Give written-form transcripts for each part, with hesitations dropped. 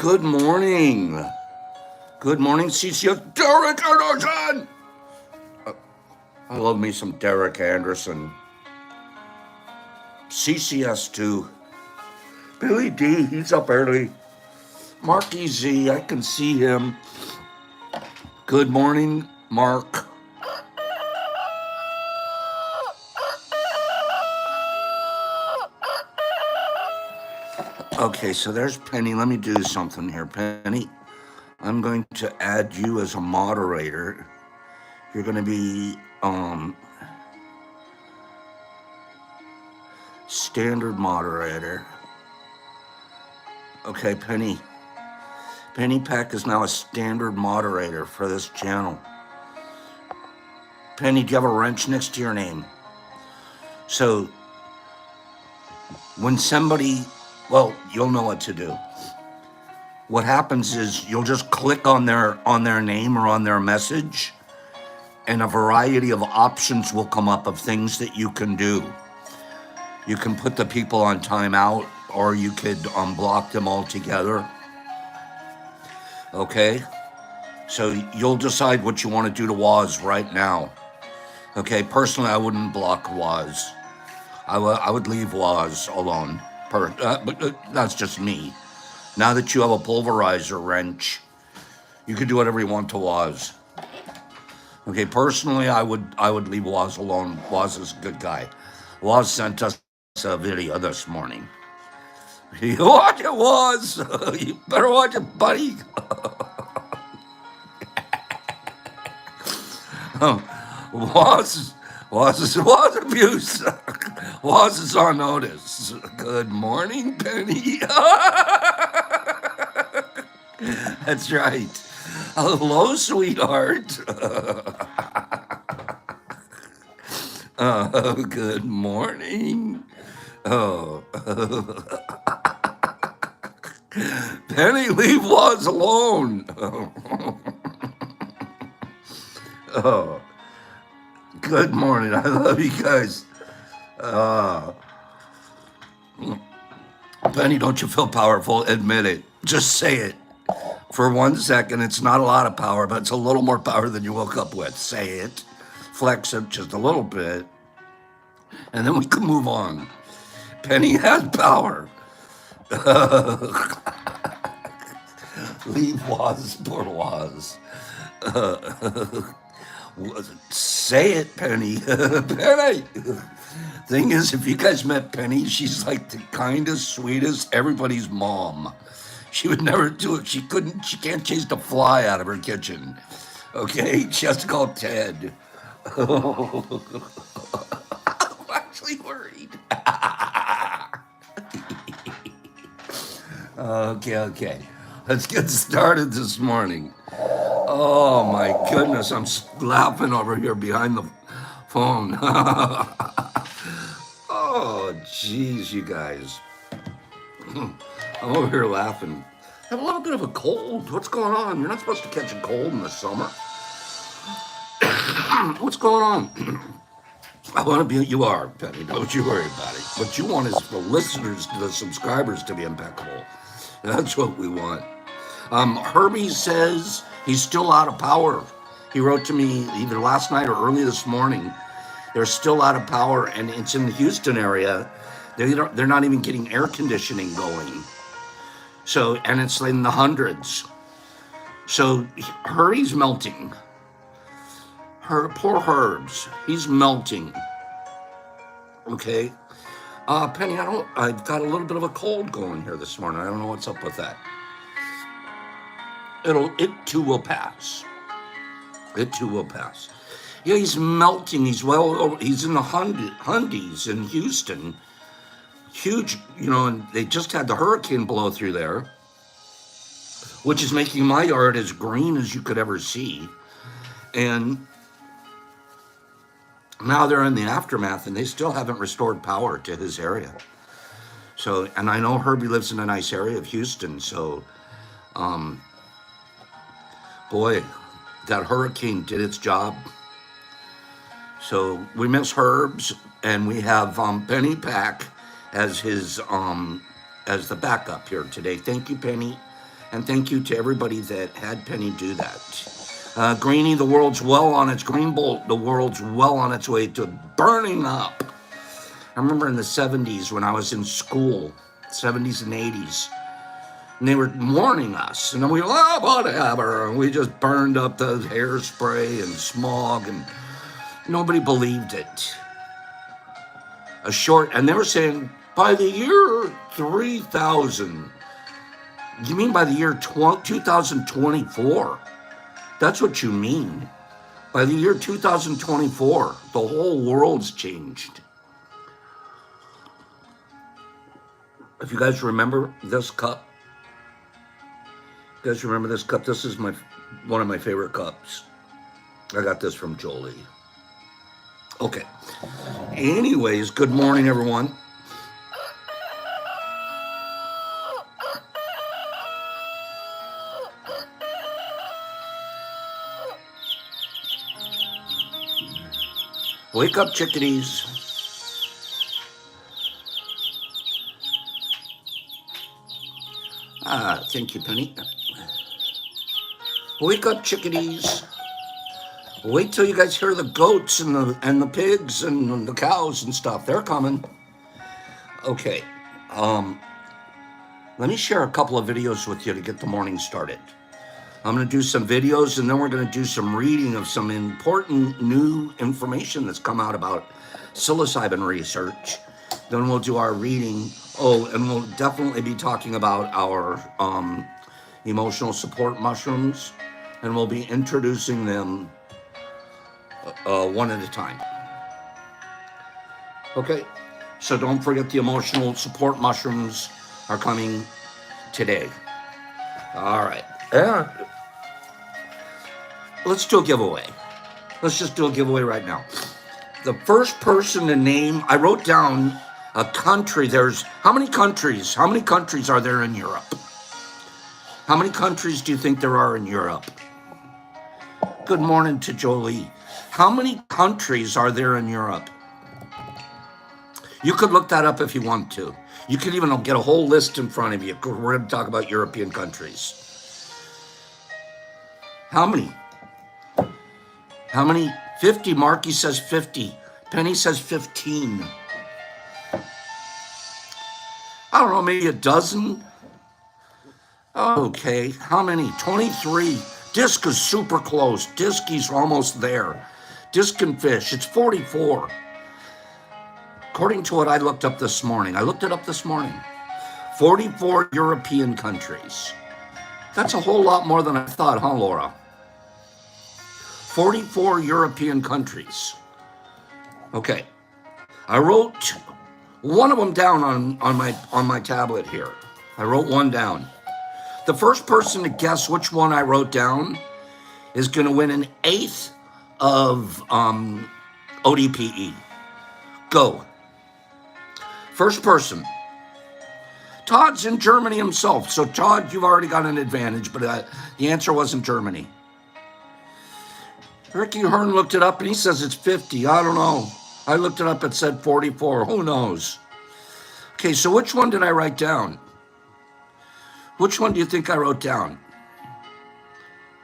Good morning. Good morning, CCS. Derek Anderson. I love me some Derek Anderson. CCS too. Billy D, he's up early. Marky Z, I can see him. Good morning, Mark. Okay, so there's Penny. Let me do something here, Penny. I'm going to add you as a moderator. You're going to be standard moderator. Okay, Penny. Penny Pack is now a standard moderator for this channel. Penny, do you have a wrench next to your name? So when somebody, well, you'll know what to do. What happens is you'll just click on their name or on their message, and a variety of options will come up of things that you can do. You can put the people on timeout, or you could unblock them altogether. Okay? So you'll decide what you want to do to Waz right now. Okay, personally, I wouldn't block Waz. I would leave Waz alone. But that's just me. Now that you have a pulverizer wrench, you can do whatever you want to Waz. Okay, personally, I would leave Waz alone. Waz is a good guy. Waz sent us a video this morning. You watch it, Waz. You better watch it, buddy. Waz abuse. Waz is on notice. Good morning, Penny. That's right. Hello, sweetheart. Good morning. Oh. Penny, leave Waz alone. Oh. Good morning. I love you guys. Penny, don't you feel powerful? Admit it. Just say it. For 1 second, it's not a lot of power, but it's a little more power than you woke up with. Say it. Flex it just a little bit. And then we can move on. Penny has power. Leave Waz, poor Waz. Say it, Penny. Penny. Thing is, if you guys met Penny, she's like the kindest, sweetest, everybody's mom. She would never do it. She can't chase the fly out of her kitchen. Okay? She has to call Ted. I'm actually worried. Okay. Let's get started this morning. Oh my goodness, I'm laughing over here behind the phone. Oh, jeez, you guys. I'm over here laughing. I have a little bit of a cold. What's going on? You're not supposed to catch a cold in the summer. What's going on? I want to be, you are, Penny. Don't you worry about it. What you want is the listeners, the subscribers to be impeccable. That's what we want. Herbie says he's still out of power. He wrote to me either last night or early this morning. They're still out of power, and it's in the Houston area. They're not even getting air conditioning going. So, and it's in the hundreds. So Herbie's melting. Poor Herbs, he's melting. Okay. Penny, I've got a little bit of a cold going here this morning. I don't know what's up with that. It too will pass. It too will pass. Yeah, he's melting. He's in the Hundies in Houston. Huge, and they just had the hurricane blow through there, which is making my yard as green as you could ever see. And now they're in the aftermath, and they still haven't restored power to his area. So, and I know Herbie lives in a nice area of Houston, so, boy, that hurricane did its job. So we miss Herbs, and we have Penny Pack as his as the backup here today. Thank you, Penny. And thank you to everybody that had Penny do that. Greenie, the world's well on its green bolt. The world's well on its way to burning up. I remember in the 70s when I was in school, 70s and 80s, and they were warning us. And then we were, oh, whatever. And we just burned up the hairspray and smog, and nobody believed it. And they were saying, by the year 3000, you mean by the year 2024? That's what you mean. By the year 2024, the whole world's changed. If you guys remember this cup, this is one of my favorite cups. I got this from Jolie. Okay. Anyways, good morning, everyone. Wake up, chickadees. Thank you, Penny. Wake up, chickadees. Wait till you guys hear the goats and the pigs and the cows and stuff. They're coming. Okay. Let me share a couple of videos with you to get the morning started. I'm going to do some videos, and then we're going to do some reading of some important new information that's come out about psilocybin research. Then we'll do our reading. Oh, and we'll definitely be talking about our emotional support mushrooms, and we'll be introducing them one at a time. Okay, so don't forget the emotional support mushrooms are coming today. All right, and let's do a giveaway. Let's just do a giveaway right now. The first person to name, I wrote down a country. There's how many countries? How many countries are there in Europe? How many countries do you think there are in Europe? Good morning to Jolie. How many countries are there in Europe? You could look that up if you want to. You could even get a whole list in front of you. We're going to talk about European countries. How many? How many? 50. Marky says 50. Penny says 15. I don't know, maybe a dozen? Okay, how many? 23. Disc is super close. Disky's almost there. Disc and fish, it's 44. According to what I looked up this morning, 44 European countries. That's a whole lot more than I thought, huh, Laura? 44 European countries. Okay, I wrote one of them down on my tablet here. I wrote one down. The first person to guess which one I wrote down is going to win an eighth of ODPE. Go. First person. Todd's in Germany himself. So, Todd, you've already got an advantage, but the answer wasn't Germany. Ricky Hearn looked it up, and he says it's 50. I don't know. I looked it up, it said 44. Who knows? Okay, so which one did I write down? Which one do you think I wrote down?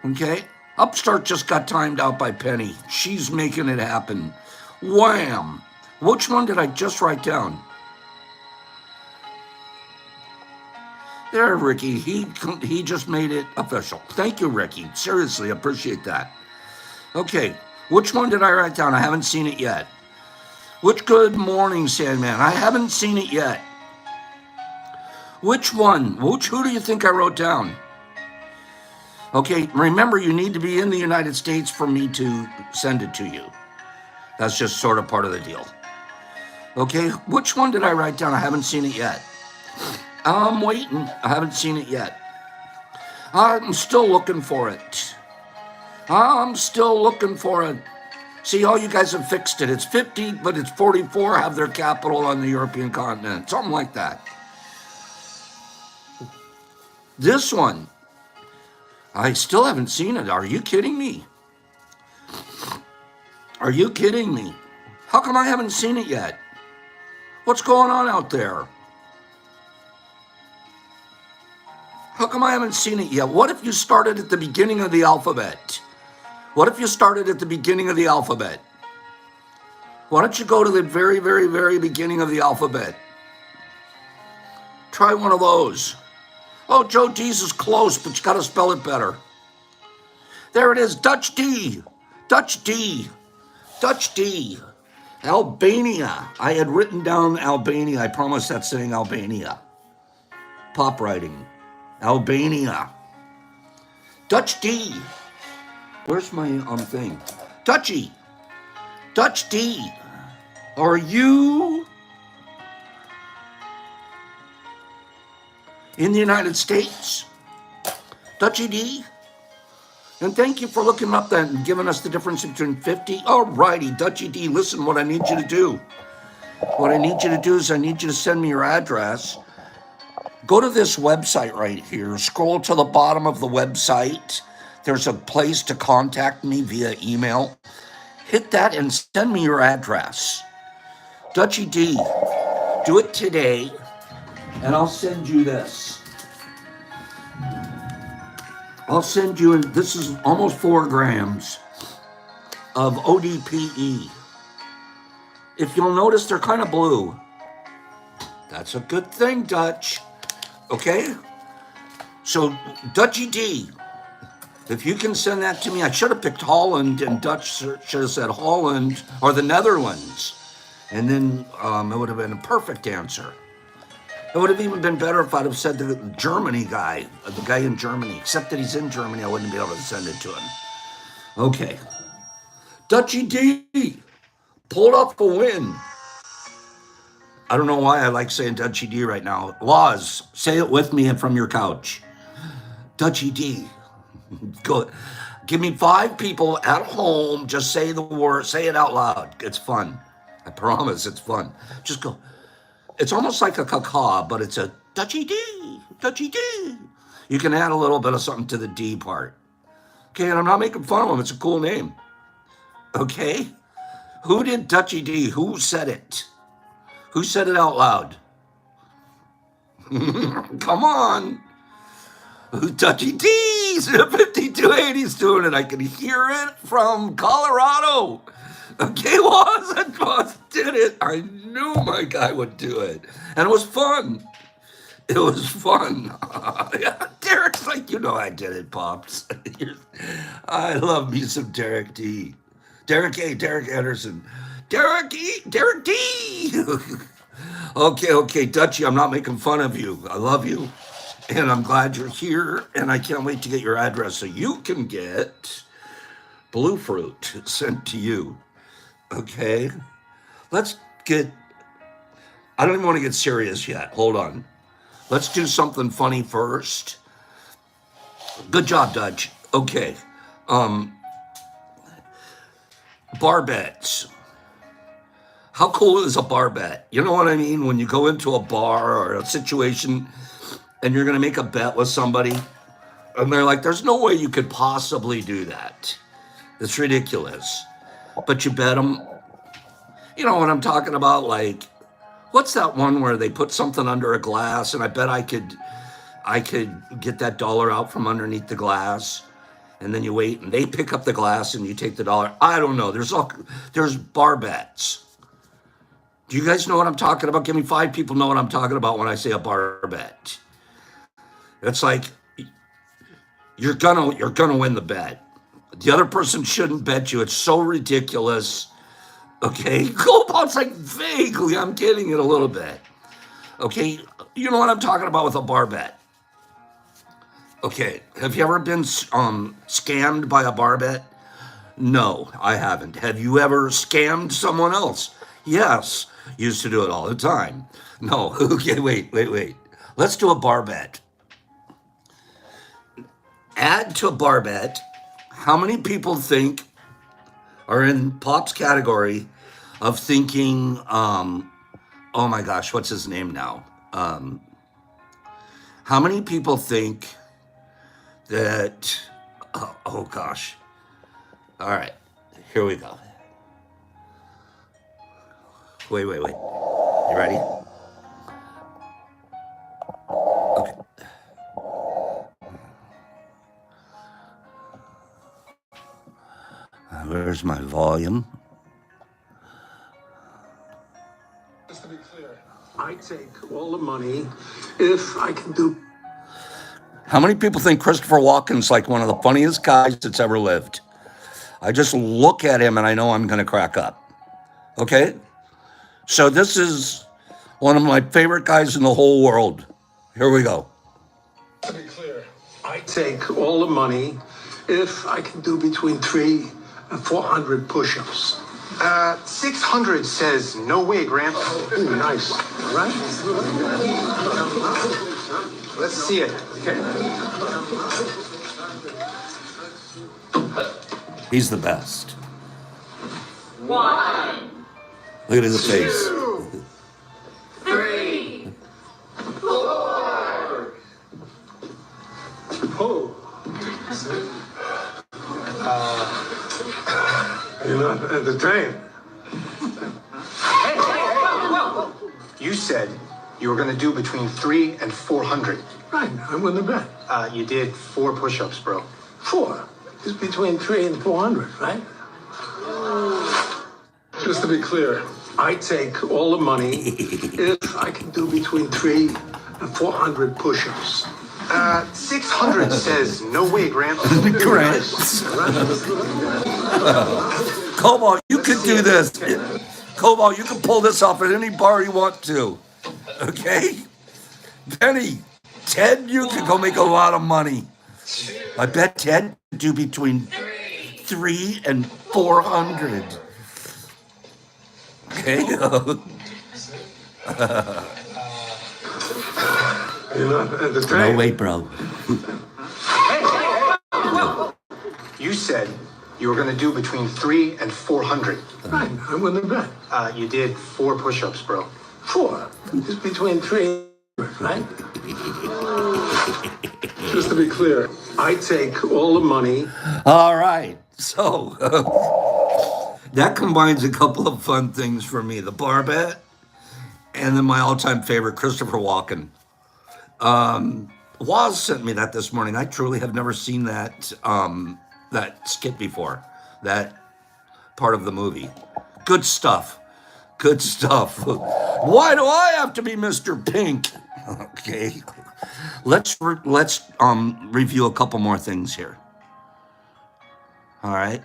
Okay, Upstart just got timed out by Penny. She's making it happen. Wham! Which one did I just write down? There, Ricky. He just made it official. Thank you, Ricky. Seriously, appreciate that. Okay, which one did I write down? I haven't seen it yet. Good morning, Sandman. I haven't seen it yet. Which one? Who do you think I wrote down? Okay, remember, you need to be in the United States for me to send it to you. That's just sort of part of the deal. Okay, which one did I write down? I haven't seen it yet. I'm waiting. I haven't seen it yet. I'm still looking for it. See, all you guys have fixed it. It's 50, but it's 44 have their capital on the European continent. Something like that. This one, I still haven't seen it. Are you kidding me? Are you kidding me? How come I haven't seen it yet? What's going on out there? How come I haven't seen it yet? What if you started at the beginning of the alphabet? What if you started at the beginning of the alphabet? Why don't you go to the very, very, very beginning of the alphabet? Try one of those. Oh, Joe D's is close, but you got to spell it better. There it is, Dutch D. Dutch D. Dutch D. Albania. I had written down Albania. I promised that's saying Albania. Pop writing. Albania. Dutch D. Where's my thing? Dutchy. Dutch D. Are you in the United States? Dutchy D. And thank you for looking up that and giving us the difference between 50. All righty, Dutchy D, listen, what I need you to do. What I need you to do is I need you to send me your address. Go to this website right here. Scroll to the bottom of the website. There's a place to contact me via email. Hit that and send me your address. Dutchy D, do it today, and I'll send you this. I'll send you, this is almost 4 grams of ODPE. If you'll notice, they're kind of blue. That's a good thing, Dutch. Okay? So, Dutchy D, if you can send that to me, I should have picked Holland, and Dutch should have said Holland or the Netherlands. And then it would have been a perfect answer. It would have even been better if I'd have said the Germany guy, the guy in Germany. Except that he's in Germany, I wouldn't be able to send it to him. Okay. Dutchy D pulled off a win. I don't know why I like saying Dutchy D right now. Laws, say it with me and from your couch. Dutchy D. Go. Give me 5 people at home. Just say the word. Say it out loud. It's fun. I promise it's fun. Just go. It's almost like a caca, but it's a Dutchy D. Dutchy D. You can add a little bit of something to the D part. Okay, and I'm not making fun of him. It's a cool name. Okay? Who did Dutchy D? Who said it? Who said it out loud? Come on. Dutchy D's 5280's doing it. I can hear it from Colorado. Okay, was did it. I knew my guy would do it. And it was fun. It was fun. Derek's like, you know I did it, Pops. I love me some Derek D. Derek A. Derek Anderson. Derek E. Derek D. Okay, Dutchy, I'm not making fun of you. I love you. And I'm glad you're here. And I can't wait to get your address so you can get blue fruit sent to you. Okay, let's get, I don't even want to get serious yet. Hold on. Let's do something funny first. Good job, Dutch. Okay. Bar bets. How cool is a bar bet? You know what I mean? When you go into a bar or a situation and you're going to make a bet with somebody and they're like, there's no way you could possibly do that. It's ridiculous. But you bet them. You know what I'm talking about? Like, what's that one where they put something under a glass and I bet I could get that dollar out from underneath the glass, and then you wait and they pick up the glass and you take the dollar. I don't know. There's bar bets. Do you guys know what I'm talking about? Give me 5 people know what I'm talking about when I say a bar bet. It's like you're gonna win the bet. The other person shouldn't bet you. It's so ridiculous. Okay, go about like vaguely. I'm getting it a little bit. Okay, you know what I'm talking about with a bar bet. Okay, have you ever been scammed by a bar bet? No, I haven't. Have you ever scammed someone else? Yes, used to do it all the time. No, okay, wait. Let's do a bar bet. Add to a bar bet. How many people think are in Pop's category of thinking, oh my gosh, what's his name now? How many people think that, oh gosh. All right, here we go. Wait. You ready? Okay. Where's my volume? Just to be clear, I take all the money if I can do. How many people think Christopher Walken's like one of the funniest guys that's ever lived? I just look at him and I know I'm going to crack up. Okay? So this is one of my favorite guys in the whole world. Here we go. To be clear, I take all the money if I can do between 300 and 400 push-ups. 600 says no way, Gramps. Ooh, nice. All right? Let's see it. Okay. He's the best. 1, Look at his face. 3, 4. Oh. You're not entertained. You said you were going to do between 300 and 400. Right, I wouldn't have bet. You did 4 push-ups, bro. 4 is between 300 and 400, right? Just to be clear, I take all the money if I can do between 300 and 400 push-ups. 600 says no way, Gramps. Gramps. Cobalt, you could do this. Cobalt, you can pull this off at any bar you want to. Okay? Penny, Ted, you could go make a lot of money. I bet Ted could do between 300 and 400. Okay? You're not entertained. No way, bro. You said you were going to do between 300 and 400. Right, I wouldn't have bet. You did 4 push-ups, bro. 4 is between 300, right? Just to be clear, I take all the money. All right. So that combines a couple of fun things for me. The bar bet and then my all-time favorite, Christopher Walken. Waz sent me that this morning. I truly have never seen that that skit before. That part of the movie. Good stuff. Good stuff. Why do I have to be Mr. Pink? Okay. Let's review a couple more things here. All right.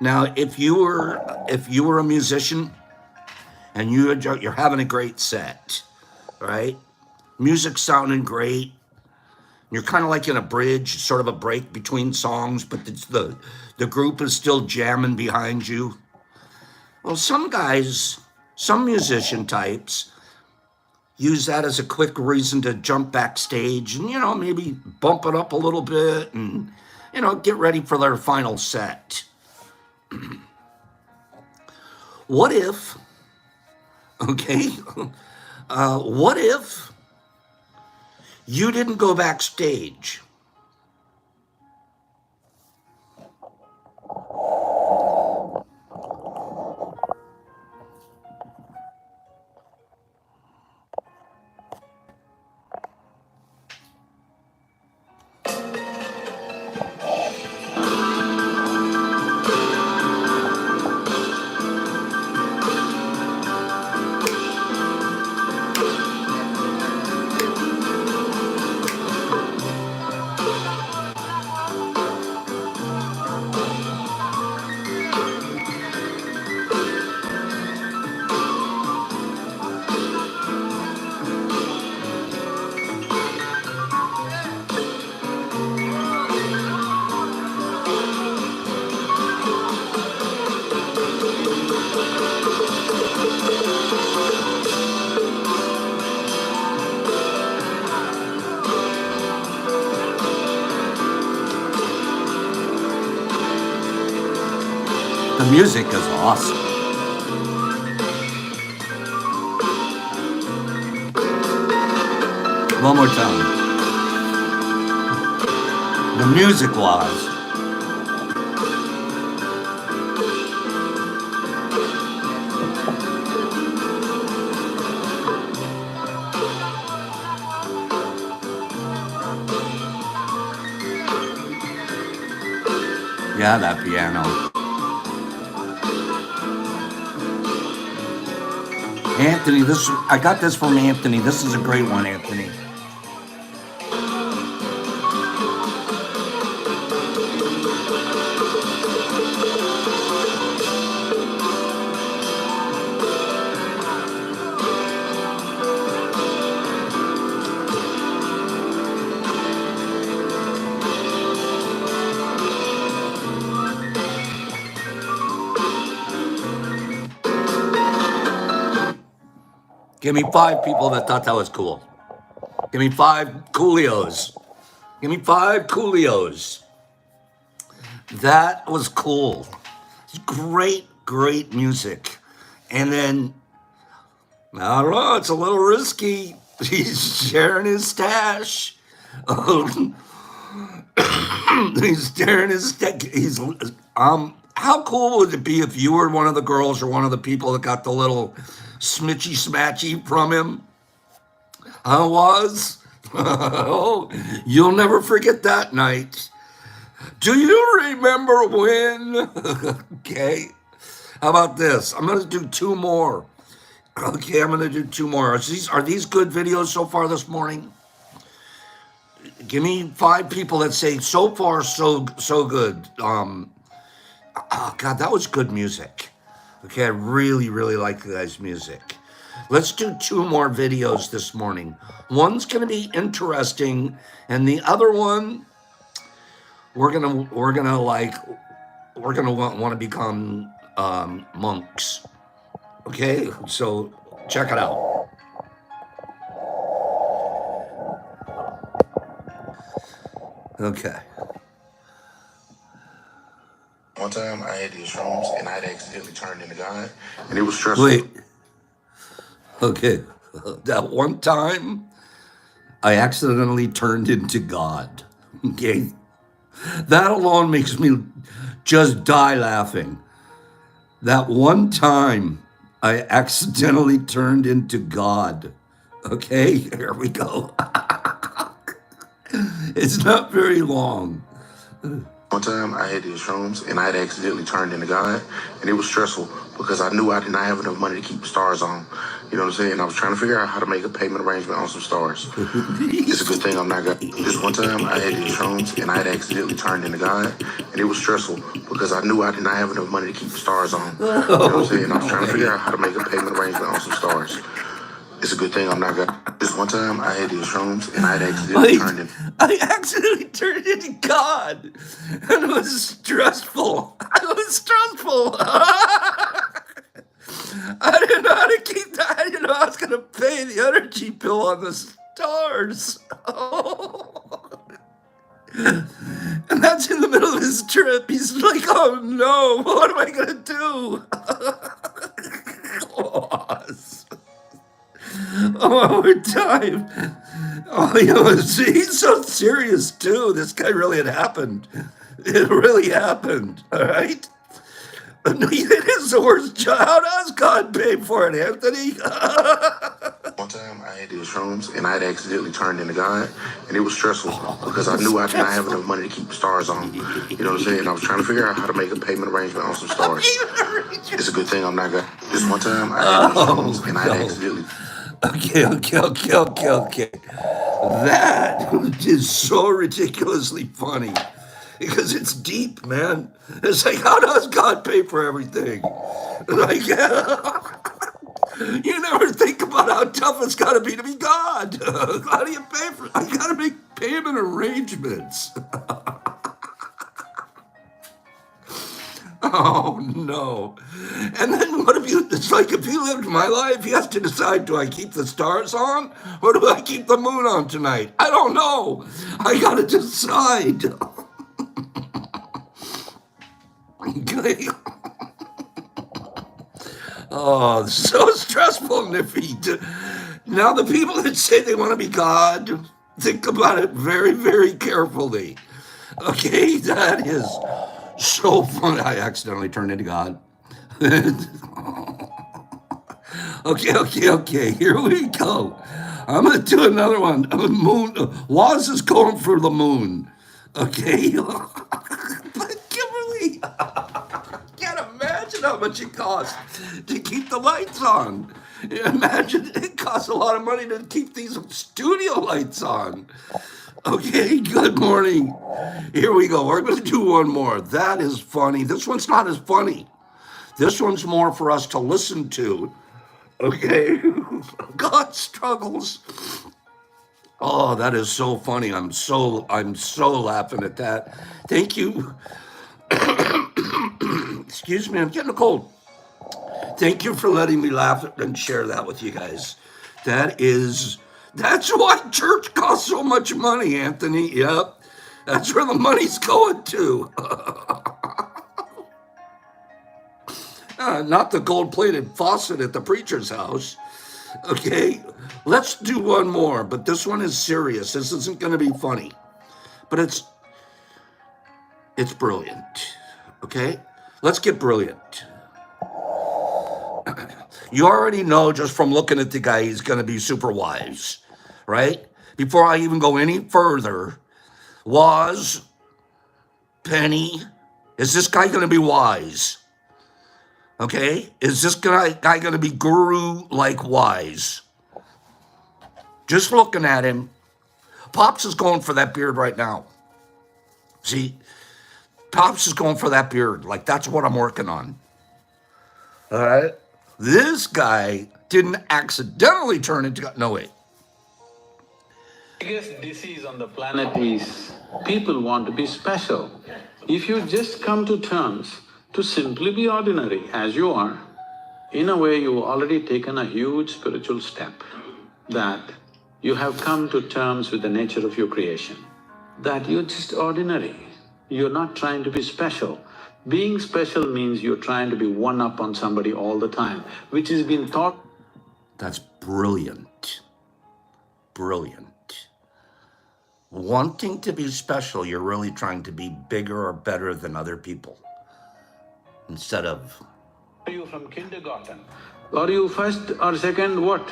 Now, if you were a musician and you're having a great set, right? Music sounding great. You're kind of like in a bridge, sort of a break between songs, but the group is still jamming behind you. Well, some musician types use that as a quick reason to jump backstage and, maybe bump it up a little bit and, get ready for their final set. What if, what if you didn't go backstage? The music is awesome. One more time. The music was. Yeah, that piano. Anthony, I got this from Anthony. This is a great one, Anthony. Give me 5 people that thought that was cool. Give me 5 coolios. Give me 5 coolios. That was cool. Great, great music. And then, I don't know, it's a little risky. He's sharing his stash. He's sharing his stash. How cool would it be if you were one of the girls or one of the people that got the little smitchy smatchy from him? I was. Oh, you'll never forget that night. Do you remember when? Okay. How about this? I'm going to do 2 more. Okay, I'm going to do 2 more. Are these good videos so far this morning? Give me 5 people that say so far so good. Oh God, that was good music. Okay, I really, really like the guy's music. Let's do 2 more videos this morning. One's going to be interesting, and the other one, we're gonna want to become monks. Okay, so check it out. Okay. One time I had these shrooms and I'd accidentally turned into God, and it was stressful. Wait. Okay. That one time I accidentally turned into God. Okay. That alone makes me just die laughing. That one time I accidentally turned into God. Okay, here we go. It's not very long. One time I had these shrooms and I'd accidentally turned into God, and it was stressful because I knew I did not have enough money to keep the stars on. You know what I'm saying? I was trying to figure out how to make a payment arrangement on some stars. It's a good thing I'm not God. This one time I had these shrooms and I'd accidentally turned into God, and it was stressful because I knew I did not have enough money to keep the stars on. You know what I'm saying? I was trying to figure out how to make a payment arrangement on some stars. It's a good thing I'm not God. This one time I had these shrooms and I'd accidentally turned into I accidentally turned into God, and it was stressful. It was stressful. I didn't know how to keep that. I didn't know I was going to pay the energy bill on the stars. Oh. And that's in the middle of his trip. He's like, oh no, what am I going to do? Oh, over time. Oh, you know, he's so serious too. This guy really had happened. It really happened. All right. It is the worst job. How does God pay for it, Anthony? One time I had these shrooms and I'd accidentally turned into God, and it was stressful because I knew I did not have enough money to keep the stars on. You know what I'm saying? I was trying to figure out how to make a payment arrangement on some stars. It's a good thing I'm not God. This one time I had these shrooms and I'd accidentally. Okay. That is so ridiculously funny because it's deep, man. It's like, how does God pay for everything? Like, you never think about how tough it's got to be God. How do you pay for it? I got to make payment arrangements. Oh no. And then what if it's like if you lived my life, you have to decide, do I keep the stars on or do I keep the moon on tonight? I don't know. I gotta decide. Okay. Oh, so stressful, Niffy. Now the people that say they want to be God, think about it very, very carefully. Okay, that is so funny. I accidentally turned into God. Okay. Here we go. I'm going to do another one. Moon. Waz is going for the moon. Okay. But Kimberly, I can't imagine how much it costs to keep the lights on. Imagine it costs a lot of money to keep these studio lights on. Okay, good morning. Here we go. We're going to do one more. That is funny. This one's not as funny. This one's more for us to listen to. Okay, God struggles. Oh, that is so funny. I'm so laughing at that. Thank you. Excuse me, I'm getting a cold. Thank you for letting me laugh and share that with you guys. That's why church costs so much money, Anthony. Yep. That's where the money's going to. Not the gold-plated faucet at the preacher's house. Okay, let's do one more, but this one is serious. This isn't going to be funny, but it's brilliant. Okay, let's get brilliant. You already know just from looking at the guy, he's going to be super wise, right? Before I even go any further, Penny, is this guy going to be wise? Okay, is this guy going to be guru-like wise? Just looking at him, Pops is going for that beard right now. See, Pops is going for that beard. Like, that's what I'm working on. All right? This guy didn't accidentally turn into... No, wait. The biggest disease on the planet is people want to be special. If you just come to terms to simply be ordinary as you are, in a way you've already taken a huge spiritual step, that you have come to terms with the nature of your creation, that you're just ordinary, you're not trying to be special. Being special means you're trying to be one up on somebody all the time, which has been taught. That's brilliant. Brilliant. Wanting to be special, you're really trying to be bigger or better than other people. Instead of... Are you from kindergarten? Are you first or second what?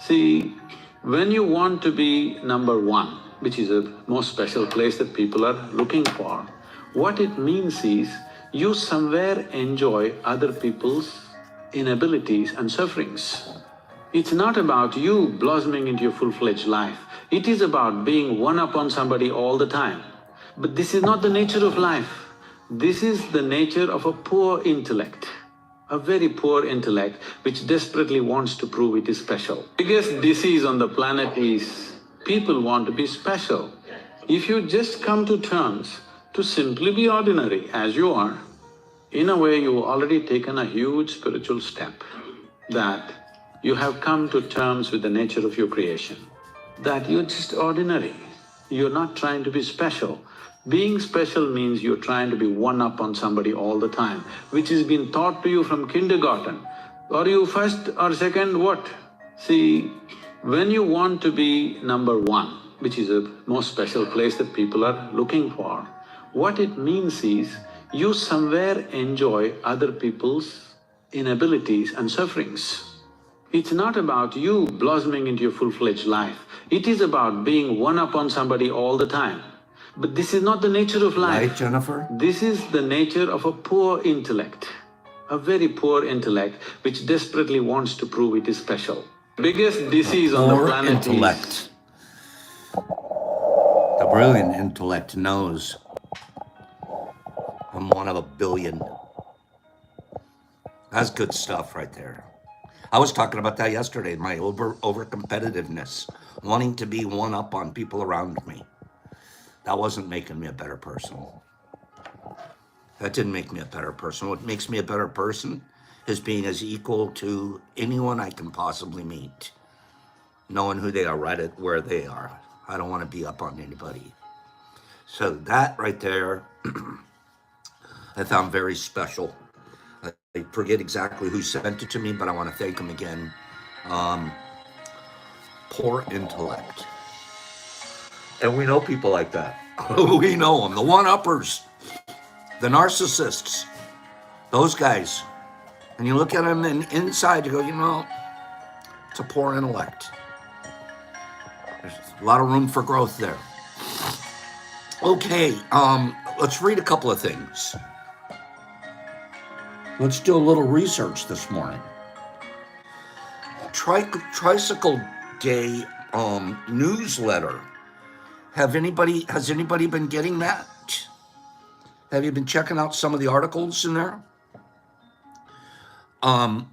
See, when you want to be number one, which is a most special place that people are looking for, what it means is you somewhere enjoy other people's inabilities and sufferings. It's not about you blossoming into your full-fledged life. It is about being one up on somebody all the time. But this is not the nature of life. This is the nature of a poor intellect, a very poor intellect which desperately wants to prove it is special. Biggest disease on the planet is people want to be special. If you just come to terms to simply be ordinary as you are, in a way you've already taken a huge spiritual step, that you have come to terms with the nature of your creation, that you're just ordinary, you're not trying to be special. Being special means you're trying to be one up on somebody all the time, which has been taught to you from kindergarten. Are you first or second what? See, when you want to be number one, which is a most special place that people are looking for, what it means is you somewhere enjoy other people's inabilities and sufferings. It's not about you blossoming into your full-fledged life. It is about being one up on somebody all the time. But this is not the nature of life. Right, Jennifer? This is the nature of a poor intellect, a very poor intellect which desperately wants to prove it is special. Biggest disease on the planet intellect. is… The brilliant intellect knows I'm one of a billion. That's good stuff right there. I was talking about that yesterday, my over competitiveness, wanting to be one up on people around me. That wasn't making me a better person. That didn't make me a better person. What makes me a better person is being as equal to anyone I can possibly meet, knowing who they are right at where they are. I don't want to be up on anybody. So that right there, I found very special. I forget exactly who sent it to me, but I want to thank him again. Poor intellect. And we know people like that. We know them, the one-uppers, the narcissists, those guys. And you look at them and inside you go, you know, it's a poor intellect. There's a lot of room for growth there. Okay, let's read a couple of things. Let's do a little research this morning. Tricycle Day newsletter. Has anybody been getting that? Have you been checking out some of the articles in there? Phenomenal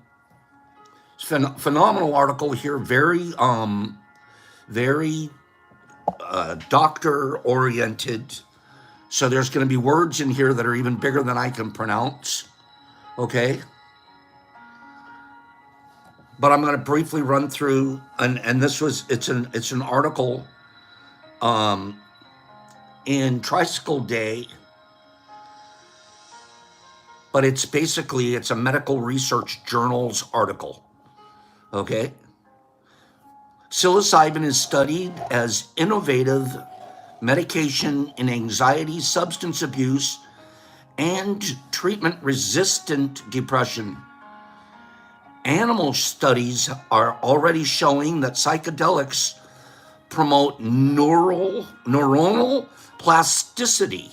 article here. Very doctor oriented. So there's going to be words in here that are even bigger than I can pronounce. Okay. But I'm going to briefly run through, and it's an article in Tricycle Day, but it's a medical research journals article. Okay. Psilocybin is studied as innovative medication in anxiety, substance abuse, and treatment-resistant depression. Animal studies are already showing that psychedelics promote neuronal plasticity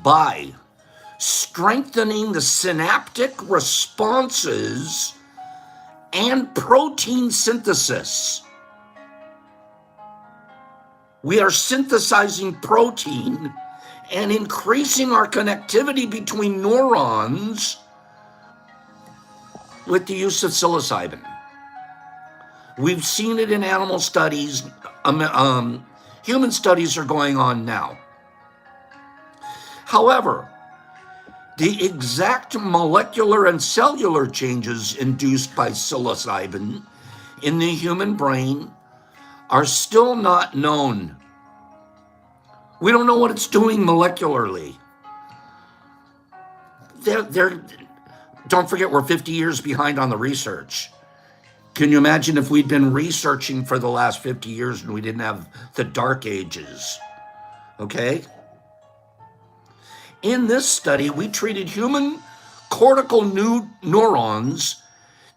by strengthening the synaptic responses and protein synthesis. We are synthesizing protein and increasing our connectivity between neurons with the use of psilocybin. We've seen it in animal studies. Human studies are going on now. However, the exact molecular and cellular changes induced by psilocybin in the human brain are still not known. We don't know what it's doing molecularly. Don't forget, we're 50 years behind on the research. Can you imagine if we'd been researching for the last 50 years and we didn't have the dark ages? Okay? In this study, we treated human cortical neurons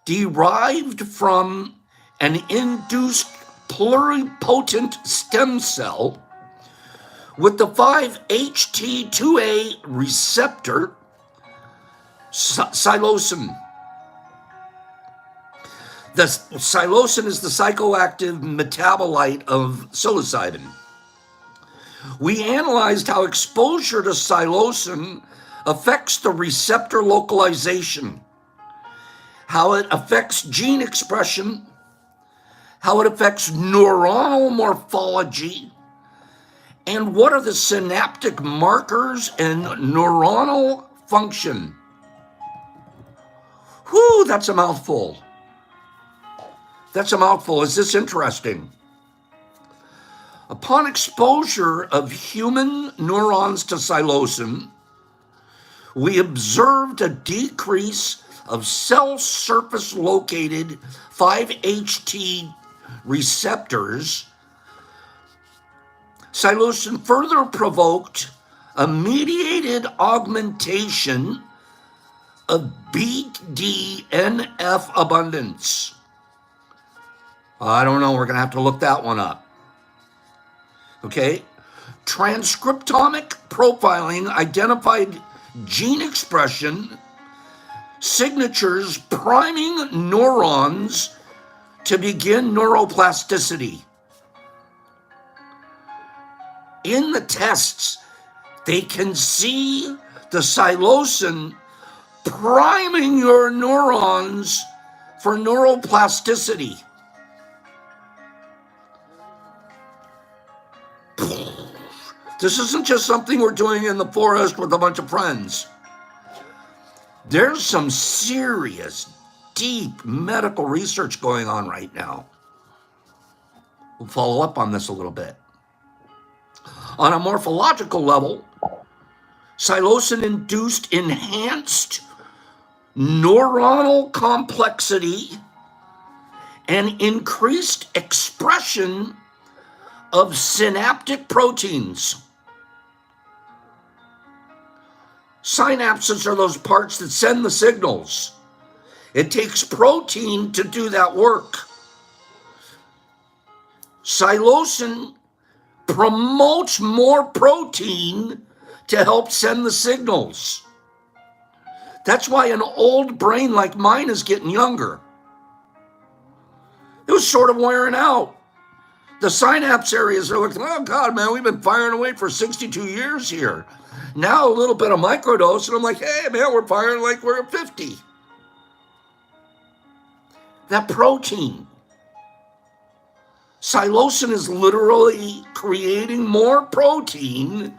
derived from an induced pluripotent stem cell with the 5-HT2A receptor, psilocin. The psilocin is the psychoactive metabolite of psilocybin. We analyzed how exposure to psilocin affects the receptor localization, how it affects gene expression, how it affects neuronal morphology, and what are the synaptic markers and neuronal function. Whew, that's a mouthful. That's a mouthful. Is this interesting? Upon exposure of human neurons to psilocin, we observed a decrease of cell surface located 5-HT receptors. Psilocin further provoked a mediated augmentation of BDNF abundance. I don't know. We're going to have to look that one up. Okay. Transcriptomic profiling identified gene expression signatures priming neurons to begin neuroplasticity. In the tests, they can see the psilocin priming your neurons for neuroplasticity. This isn't just something we're doing in the forest with a bunch of friends. There's some serious, deep medical research going on right now. We'll follow up on this a little bit. On a morphological level, psilocin-induced enhanced neuronal complexity and increased expression of synaptic proteins. Synapses are those parts that send the signals. It takes protein to do that work. Psilocin promotes more protein to help send the signals. That's why an old brain like mine is getting younger. It was sort of wearing out. The synapse areas are looking, oh God, man, we've been firing away for 62 years here. Now a little bit of microdose, and I'm like, hey, man, we're firing like we're at 50. That protein. Psilocin is literally creating more protein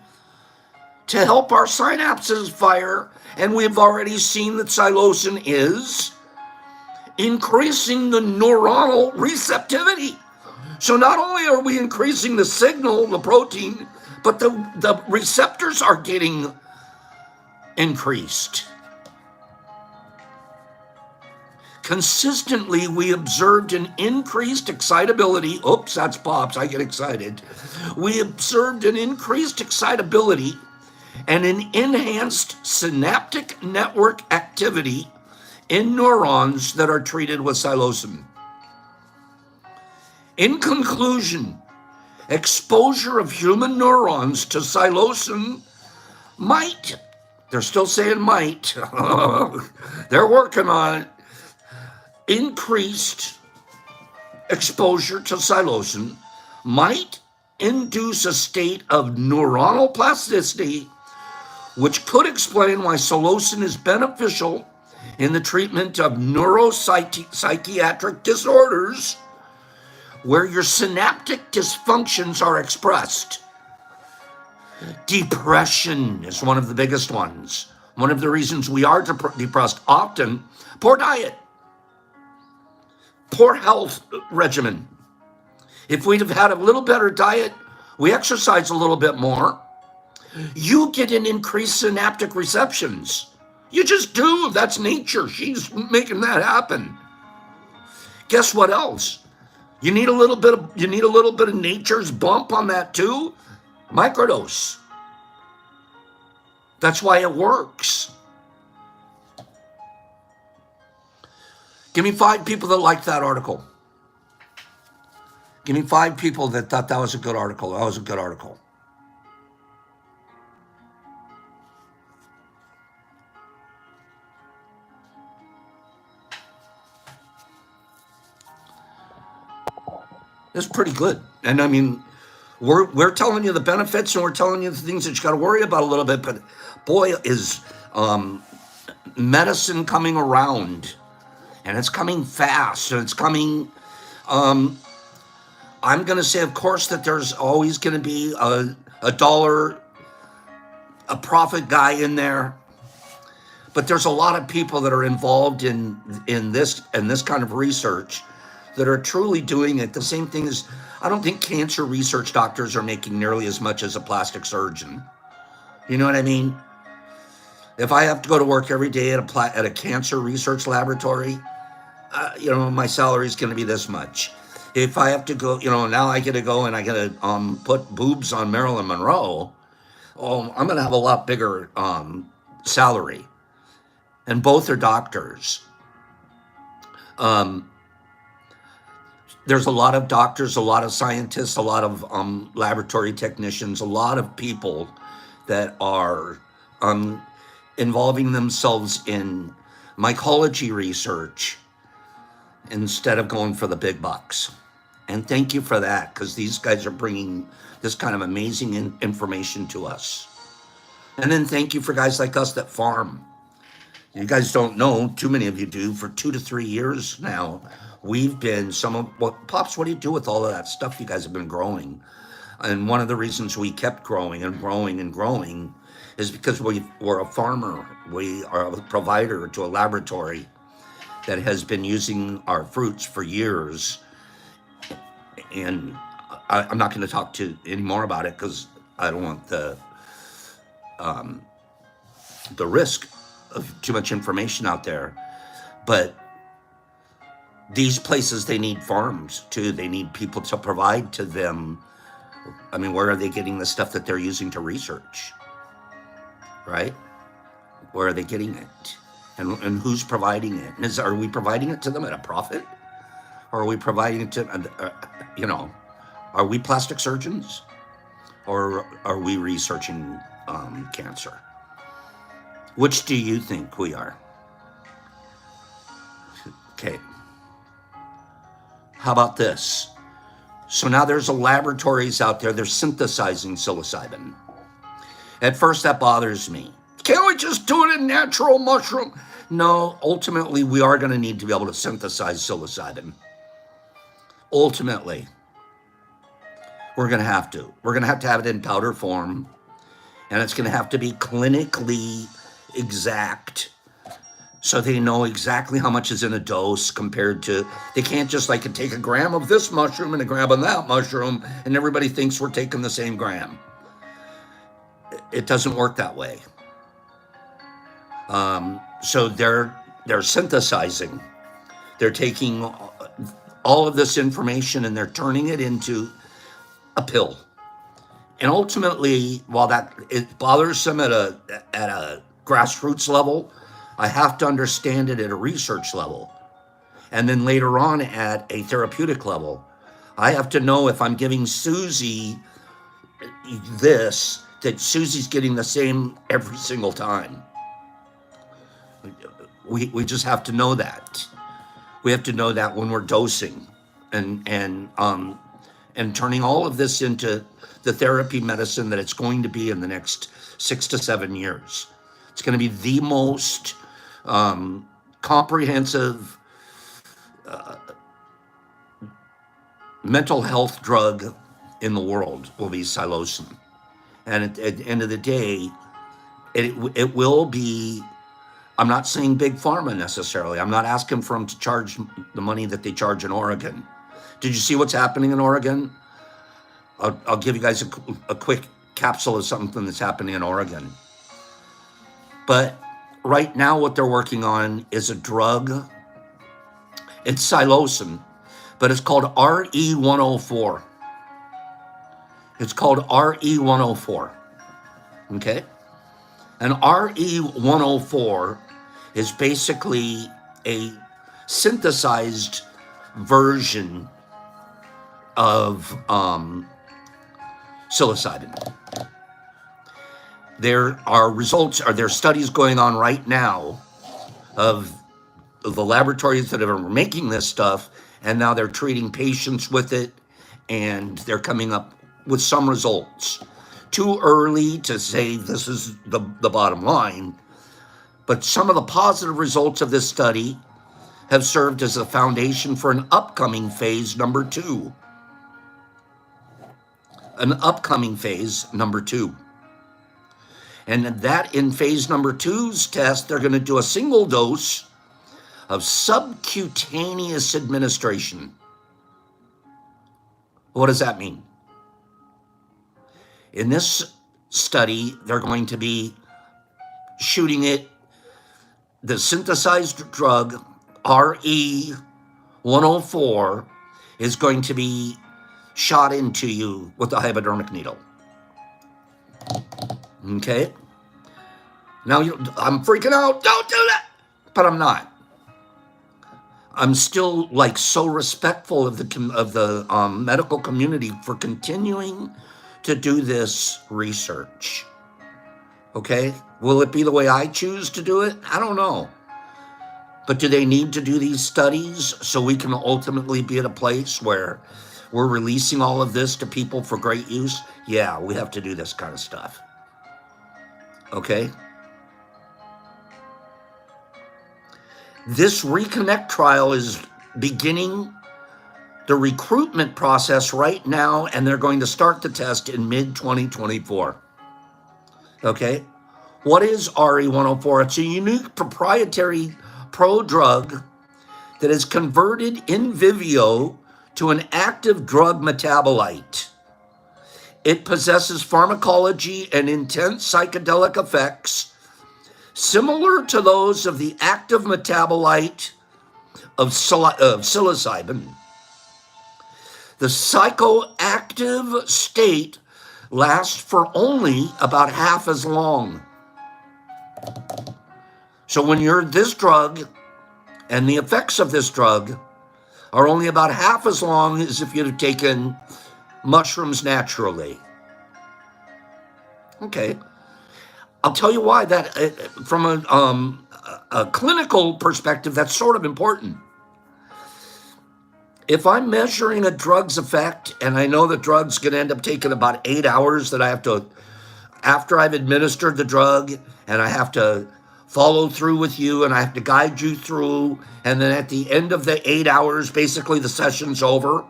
to help our synapses fire, and we've already seen that psilocin is increasing the neuronal receptivity. So not only are we increasing the signal, the protein, but the receptors are getting increased. Consistently, we observed an increased excitability. Oops, that's Pops, I get excited. We observed an increased excitability and an enhanced synaptic network activity in neurons that are treated with psilocin. In conclusion, exposure of human neurons to psilocin might, they're still saying might, they're working on it, increased exposure to psilocin might induce a state of neuronal plasticity, which could explain why psilocin is beneficial in the treatment of neuropsychiatric disorders where your synaptic dysfunctions are expressed. Depression is one of the biggest ones. One of the reasons we are depressed often, poor diet, poor health regimen. If we'd have had a little better diet, we exercise a little bit more, you get an increased synaptic receptions. You just do. That's nature. She's making that happen. Guess what else? You need a little bit of nature's bump on that too. Microdose. That's why it works. Give me 5 people that liked that article. Give me 5 people that thought that was a good article. That was a good article. It's pretty good. And I mean, we're telling you the benefits and we're telling you the things that you got to worry about a little bit, but boy, is medicine coming around, and it's coming fast, and it's coming, I'm going to say, of course, that there's always going to be a dollar, a profit guy in there, but there's a lot of people that are involved in this kind of research that are truly doing it. The same thing as, I don't think cancer research doctors are making nearly as much as a plastic surgeon. You know what I mean? If I have to go to work every day at a cancer research laboratory, my salary is going to be this much. If I have to go, now I get to go and I get to put boobs on Marilyn Monroe, I'm going to have a lot bigger salary. And both are doctors. There's a lot of doctors, a lot of scientists, a lot of laboratory technicians, a lot of people that are involving themselves in mycology research instead of going for the big bucks. And thank you for that, because these guys are bringing this kind of amazing information to us. And then thank you for guys like us that farm. You guys don't know, too many of you do, for 2 to 3 years now, we've been Pops, what do you do with all of that stuff you guys have been growing? And one of the reasons we kept growing and growing and growing is because we're a farmer. We are a provider to a laboratory that has been using our fruits for years. And I'm not going to talk to any more about it because I don't want the risk of too much information out there. But these places, they need farms too. They need people to provide to them. I mean, where are they getting the stuff that they're using to research? Right? Where are they getting it? And who's providing it? And are we providing it to them at a profit? Or are we providing it to, are we plastic surgeons? Or are we researching cancer? Which do you think we are? Okay. How about this? So now there's laboratories out there, they're synthesizing psilocybin. At first that bothers me. Can't we just do it in natural mushroom? No, ultimately we are going to need to be able to synthesize psilocybin. Ultimately. We're going to have to. We're going to have it in powder form. And it's going to have to be clinically exact. So they know exactly how much is in a dose compared to, they can't just like take a gram of this mushroom and a gram of that mushroom and everybody thinks we're taking the same gram. It doesn't work that way. So they're synthesizing. They're taking all of this information and they're turning it into a pill. And ultimately, while that it bothers them at a grassroots level, I have to understand it at a research level. And then later on at a therapeutic level, I have to know if I'm giving Susie this, that Susie's getting the same every single time. We just have to know that. We have to know that when we're dosing and turning all of this into the therapy medicine that it's going to be in the next 6 to 7 years. It's going to be the most comprehensive mental health drug in the world will be psilocin. And at the end of the day, it will be, I'm not saying big pharma necessarily. I'm not asking for them to charge the money that they charge in Oregon. Did you see what's happening in Oregon? I'll give you guys a quick capsule of something that's happening in Oregon. But right now what they're working on is a drug. It's psilocin, but it's called RE104. It's called RE104, okay? And RE104 is basically a synthesized version of psilocybin. There are studies going on right now of the laboratories that are making this stuff, and now they're treating patients with it, and they're coming up with some results. Too early to say this is the bottom line, but some of the positive results of this study have served as a foundation for an upcoming phase number 2. An upcoming phase number 2. And that in phase number 2's test, they're going to do a single dose of subcutaneous administration. What does that mean? In this study, they're going to be shooting it, the synthesized drug, RE104, is going to be shot into you with a hypodermic needle. Okay? Now, I'm freaking out. Don't do that! But I'm not. I'm still like so respectful of the medical community for continuing to do this research. Okay? Will it be the way I choose to do it? I don't know. But do they need to do these studies so we can ultimately be at a place where we're releasing all of this to people for great use? Yeah, we have to do this kind of stuff. Okay? This Reconnect trial is beginning the recruitment process right now, and they're going to start the test in mid-2024. Okay? What is RE104? It's a unique proprietary prodrug that is converted in vivio to an active drug metabolite. It possesses pharmacology and intense psychedelic effects similar to those of the active metabolite of psilocybin. The psychoactive state lasts for only about half as long. So when you're this drug, and the effects of this drug are only about half as long as if you'd have taken mushrooms naturally. Okay. I'll tell you why that, from a clinical perspective, that's sort of important. If I'm measuring a drug's effect and I know the drug's going to end up taking about 8 hours that I have to, after I've administered the drug, and I have to follow through with you and I have to guide you through, and then at the end of the 8 hours, basically the session's over.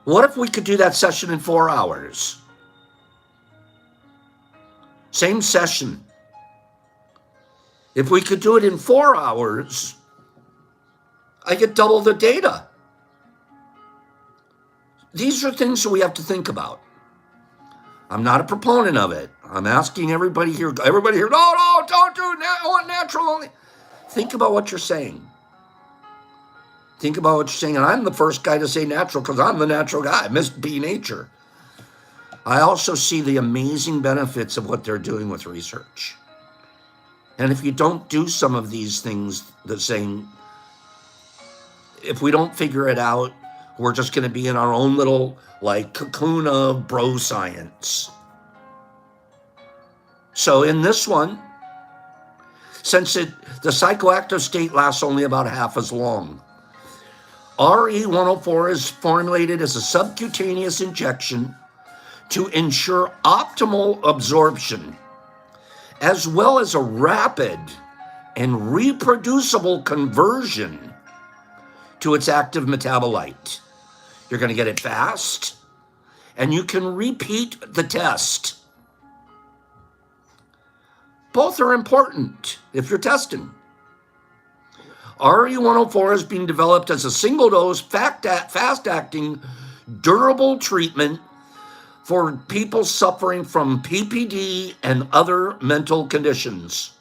What if we could do that session in 4 hours? Same session. If we could do it in 4 hours, I get double the data. These are things that we have to think about. I'm not a proponent of it. I'm asking everybody here, no, don't do it. I want natural only. Think about what you're saying. Think about what you're saying. And I'm the first guy to say natural because I'm the natural guy. I miss B nature. I also see the amazing benefits of what they're doing with research. And if you don't do some of these things, if we don't figure it out, we're just going to be in our own little cocoon of bro science. So in this one, since the psychoactive state lasts only about half as long, RE104 is formulated as a subcutaneous injection to ensure optimal absorption, as well as a rapid and reproducible conversion to its active metabolite. You're going to get it fast, and you can repeat the test. Both are important if you're testing. RE104 is being developed as a single-dose, fast-acting, durable treatment for people suffering from PPD and other mental conditions.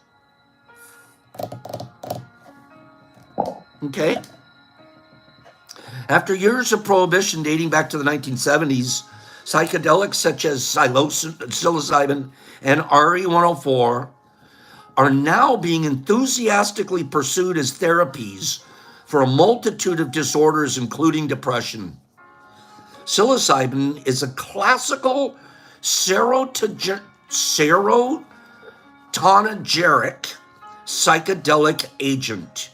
Okay? After years of prohibition dating back to the 1970s, psychedelics such as psilocybin and RE104 are now being enthusiastically pursued as therapies for a multitude of disorders, including depression. Psilocybin is a classical serotonergic psychedelic agent,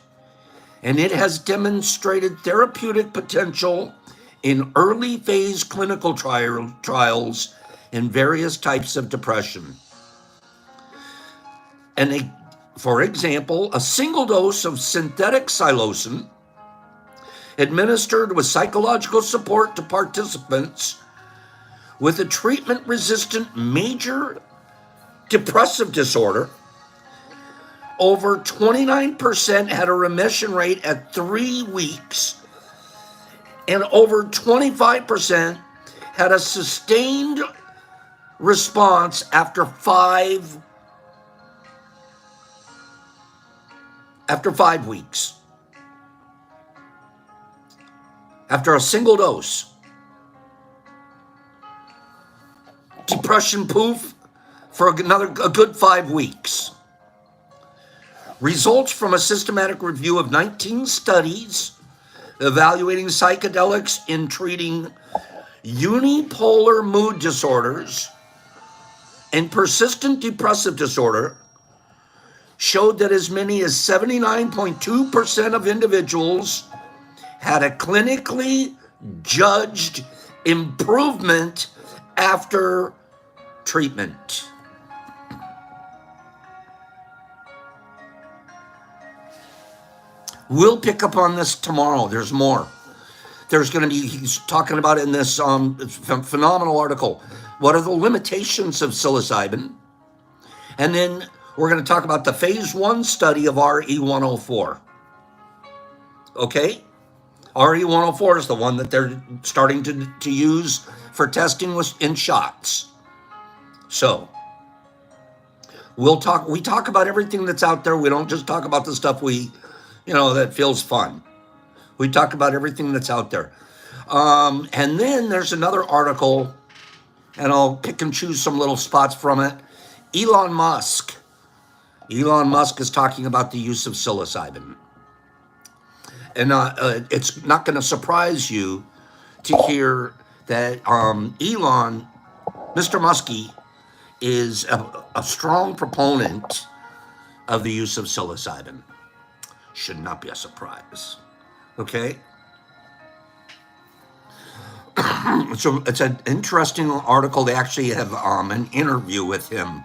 and it has demonstrated therapeutic potential in early phase clinical trials in various types of depression. And for example, a single dose of synthetic psilocin administered with psychological support to participants with a treatment-resistant major depressive disorder, over 29% had a remission rate at 3 weeks, and over 25% had a sustained response after 5 weeks. After a single dose. Depression poof for a good 5 weeks. Results from a systematic review of 19 studies evaluating psychedelics in treating unipolar mood disorders and persistent depressive disorder showed that as many as 79.2% of individuals had a clinically judged improvement after treatment. We'll pick up on this tomorrow. There's more. There's going to be, he's talking about in this phenomenal article, what are the limitations of psilocybin? And then we're going to talk about the phase 1 study of RE104. Okay? RE104 is the one that they're starting to use for testing in shots. So, we talk about everything that's out there. We don't just talk about the stuff that feels fun. We talk about everything that's out there. And then there's another article, and I'll pick and choose some little spots from it. Elon Musk is talking about the use of psilocybin. And it's not going to surprise you to hear that Mr. Muskie, is a strong proponent of the use of psilocybin. Should not be a surprise. Okay? So it's an interesting article. They actually have an interview with him.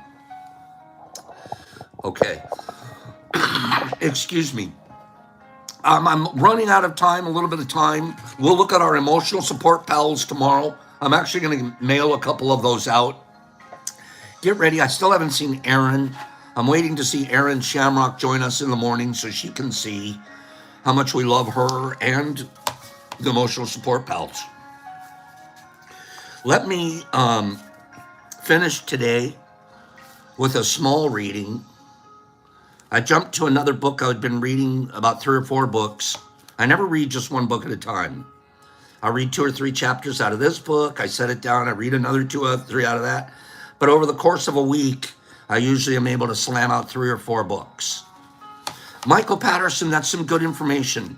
Okay. Excuse me. I'm running out of time, a little bit of time. We'll look at our emotional support pals tomorrow. I'm actually going to mail a couple of those out. Get ready. I still haven't seen Erin. I'm waiting to see Erin Shamrock join us in the morning so she can see how much we love her and the emotional support pals. Let me finish today with a small reading. I jumped to another book. I'd been reading about 3 or 4 books. I never read just one book at a time. I read 2 or 3 chapters out of this book. I set it down. I read another 2 or 3 out of that. But over the course of a week, I usually am able to slam out 3 or 4 books. Michael Patterson, that's some good information.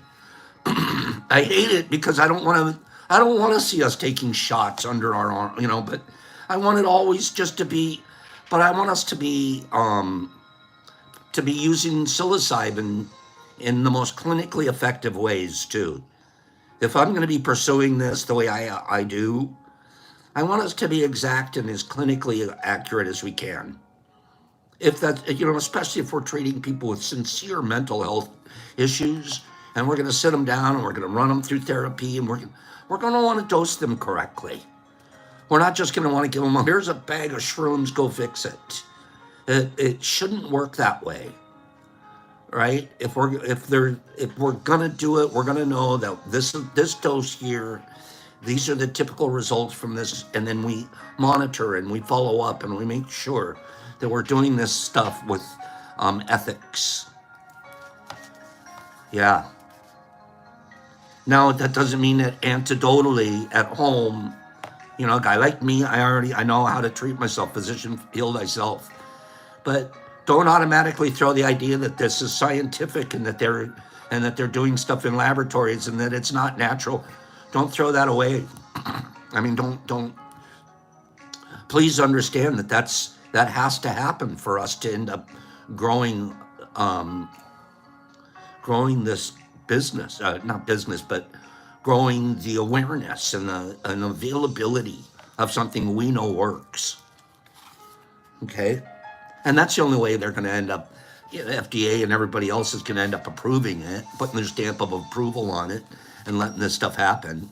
I hate it because I don't want to see us taking shots under our arm, but I want it always just to be, but I want us to be using psilocybin in the most clinically effective ways too. If I'm going to be pursuing this the way I do, I want us to be exact and as clinically accurate as we can. If that's, especially if we're treating people with sincere mental health issues, and we're going to sit them down and we're going to run them through therapy, and we're going to want to dose them correctly. We're not just going to want to give them, here's a bag of shrooms, go fix it. It shouldn't work that way, right? If we're gonna do it, we're gonna know that this dose here, these are the typical results from this, and then we monitor and we follow up and we make sure that we're doing this stuff with ethics. Yeah. Now that doesn't mean that anecdotally at home, a guy like me, I know how to treat myself. Physician, heal thyself. But don't automatically throw the idea that this is scientific and that they're doing stuff in laboratories and that it's not natural. Don't throw that away. I mean, don't. Please understand that has to happen for us to end up growing this business, not business, but growing the awareness and the availability of something we know works. Okay. And that's the only way they're going to end up, the FDA and everybody else is going to end up approving it, putting their stamp of approval on it and letting this stuff happen.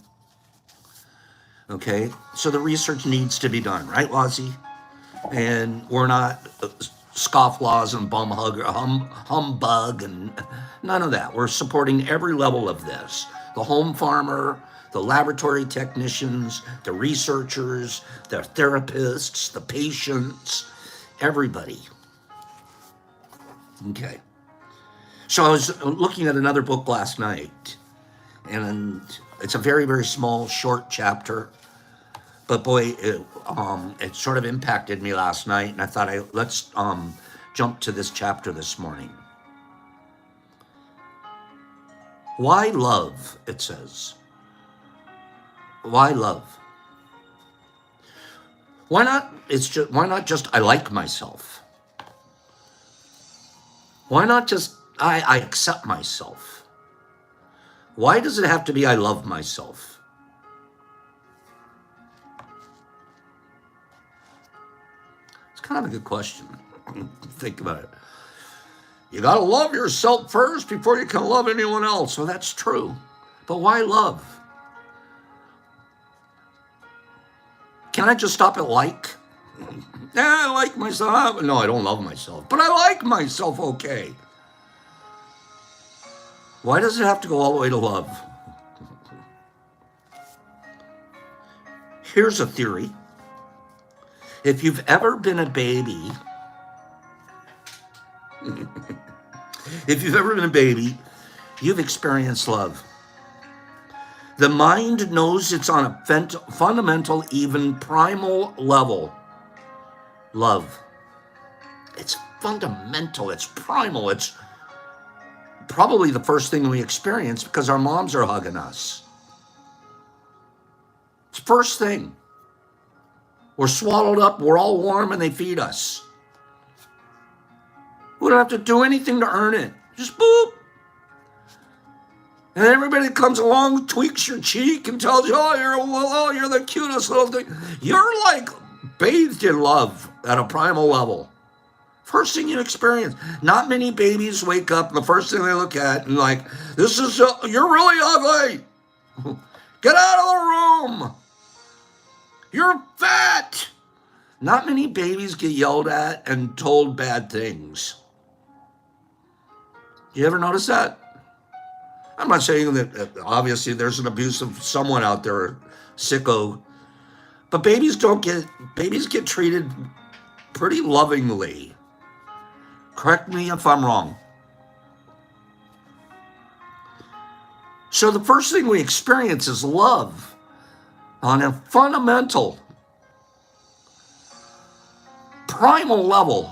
Okay? So the research needs to be done, right, Wazzy? And we're not scofflaws and humbug and none of that. We're supporting every level of this. The home farmer, the laboratory technicians, the researchers, the therapists, the patients, everybody. Okay. So I was looking at another book last night, and it's a very, very small, short chapter. But boy, it sort of impacted me last night, and I thought, let's jump to this chapter this morning. Why love, it says. Why love? Why not just I like myself? Why not just I accept myself? Why does it have to be I love myself? It's kind of a good question. Think about it. You got to love yourself first before you can love anyone else. Well, that's true. But why love? Can I just stop at like? I like myself. No, I don't love myself, but I like myself okay. Why does it have to go all the way to love? Here's a theory. If you've ever been a baby, you've experienced love. The mind knows it's on a fundamental, even primal level. Love. It's fundamental. It's primal. It's probably the first thing we experience because our moms are hugging us. It's the first thing. We're swallowed up, we're all warm, and they feed us. We don't have to do anything to earn it. Just boop. And everybody that comes along tweaks your cheek and tells you, you're the cutest little thing. You're like bathed in love at a primal level. First thing you experience. Not many babies wake up and the first thing they look at and like, you're really ugly. Get out of the room. You're fat. Not many babies get yelled at and told bad things. You ever notice that? I'm not saying that obviously there's an abuse of someone out there, sicko, but babies get treated pretty lovingly. Correct me if I'm wrong. So the first thing we experience is love on a fundamental, primal level.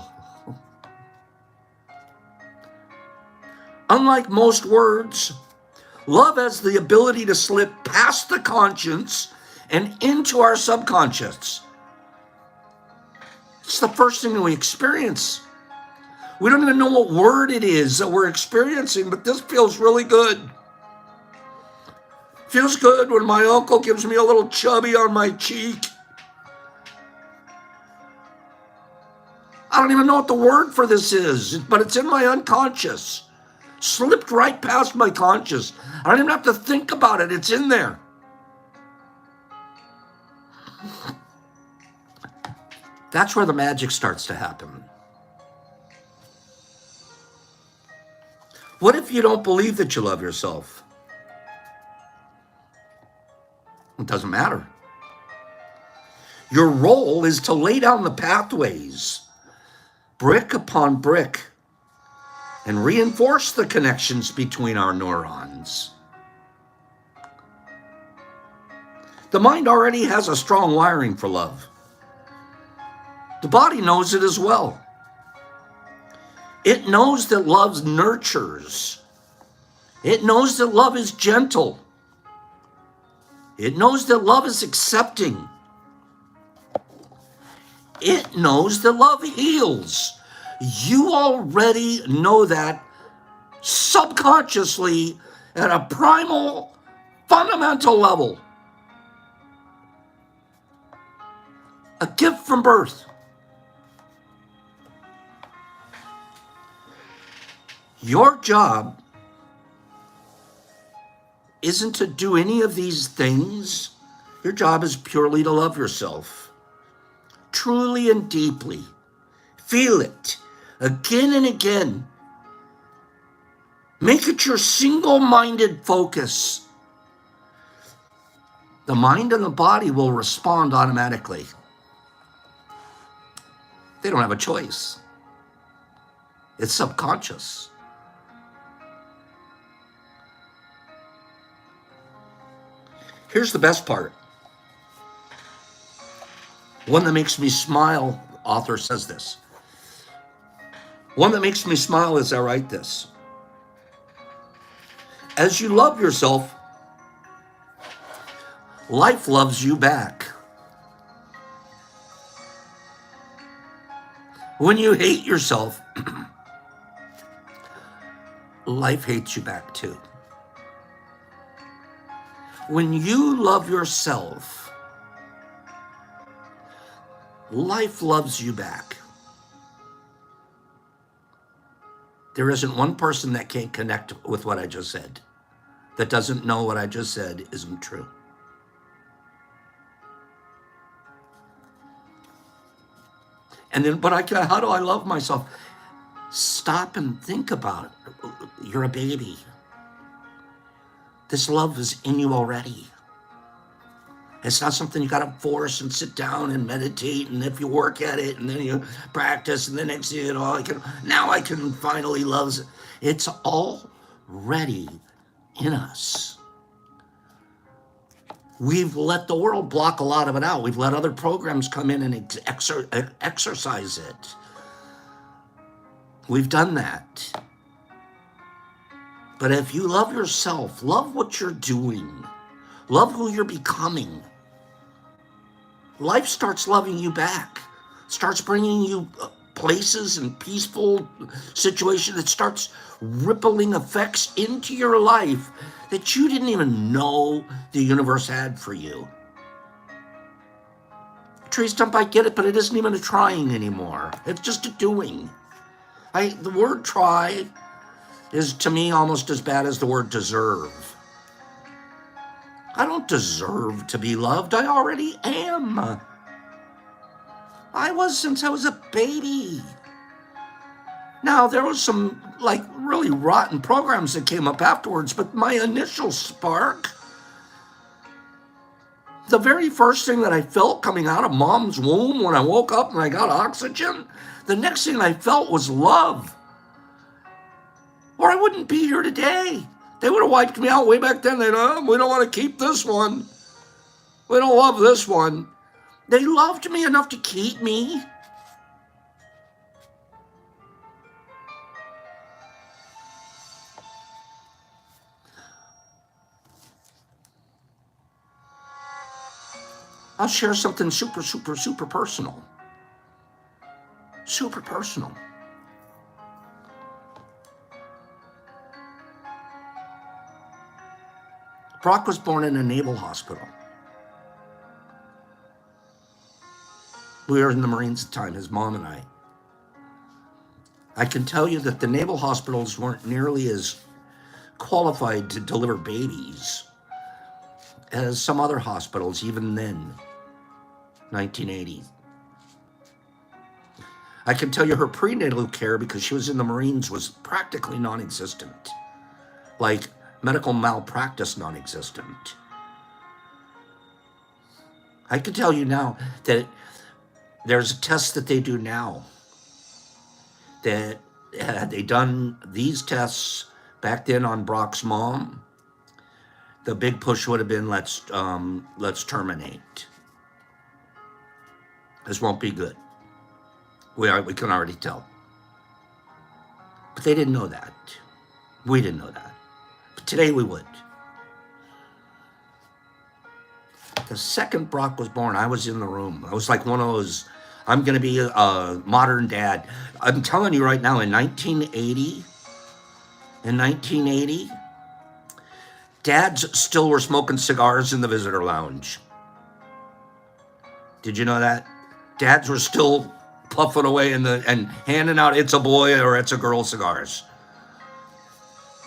Unlike most words, love has the ability to slip past the conscience and into our subconscious. It's the first thing that we experience. We don't even know what word it is that we're experiencing, but this feels really good. Feels good when my uncle gives me a little chubby on my cheek. I don't even know what the word for this is, but it's in my unconscious. Slipped right past my conscious. I don't even have to think about it. It's in there. That's where the magic starts to happen. What if you don't believe that you love yourself? It doesn't matter. Your role is to lay down the pathways, brick upon brick, and reinforce the connections between our neurons. The mind already has a strong wiring for love. The body knows it as well. It knows that love nurtures. It knows that love is gentle. It knows that love is accepting. It knows that love heals. You already know that subconsciously at a primal, fundamental level. A gift from birth. Your job isn't to do any of these things. Your job is purely to love yourself. Truly and deeply. Feel it again and again. Make it your single-minded focus. The mind and the body will respond automatically. They don't have a choice. It's subconscious. Here's the best part. One that makes me smile, the author says this. One that makes me smile as I write this. As you love yourself, life loves you back. When you hate yourself, life hates you back too. When you love yourself, life loves you back. There isn't one person that can't connect with what I just said, that doesn't know what I just said isn't true. And then, how do I love myself? Stop and think about it. You're a baby. This love is in you already. It's not something you got to force and sit down and meditate. And if you work at it and then you practice and the next thing you know, I can finally love. It's already in us. We've let the world block a lot of it out. We've let other programs come in and exercise it. We've done that. But if you love yourself, love what you're doing, love who you're becoming, life starts loving you back, starts bringing you places and peaceful situation that starts rippling effects into your life that you didn't even know the universe had for you. Trees don't quite get it, but it isn't even a trying anymore. It's just a doing. The word try is to me almost as bad as the word deserve. I don't deserve to be loved. I already am. I was since I was a baby. Now, there was some like really rotten programs that came up afterwards, but my initial spark, the very first thing that I felt coming out of mom's womb when I woke up and I got oxygen, the next thing I felt was love. Or I wouldn't be here today. They would have wiped me out way back then. They'd, we don't want to keep this one. We don't love this one. They loved me enough to keep me. I'll share something super, super, super personal. Super personal. Brock was born in a naval hospital. We were in the Marines at the time, his mom and I. I can tell you that the naval hospitals weren't nearly as qualified to deliver babies as some other hospitals, even then, 1980. I can tell you her prenatal care, because she was in the Marines, was practically non-existent. Like medical malpractice non-existent. I can tell you now that there's a test that they do now that had they done these tests back then on Brock's mom, the big push would have been let's terminate. This won't be good. We can already tell. But they didn't know that. We didn't know that. But today we would. The second Brock was born, I was in the room. I was like one of those, I'm going to be a modern dad. I'm telling you right now, in 1980, dads still were smoking cigars in the visitor lounge. Did you know that? Dads were still puffing away and handing out it's a boy or it's a girl cigars.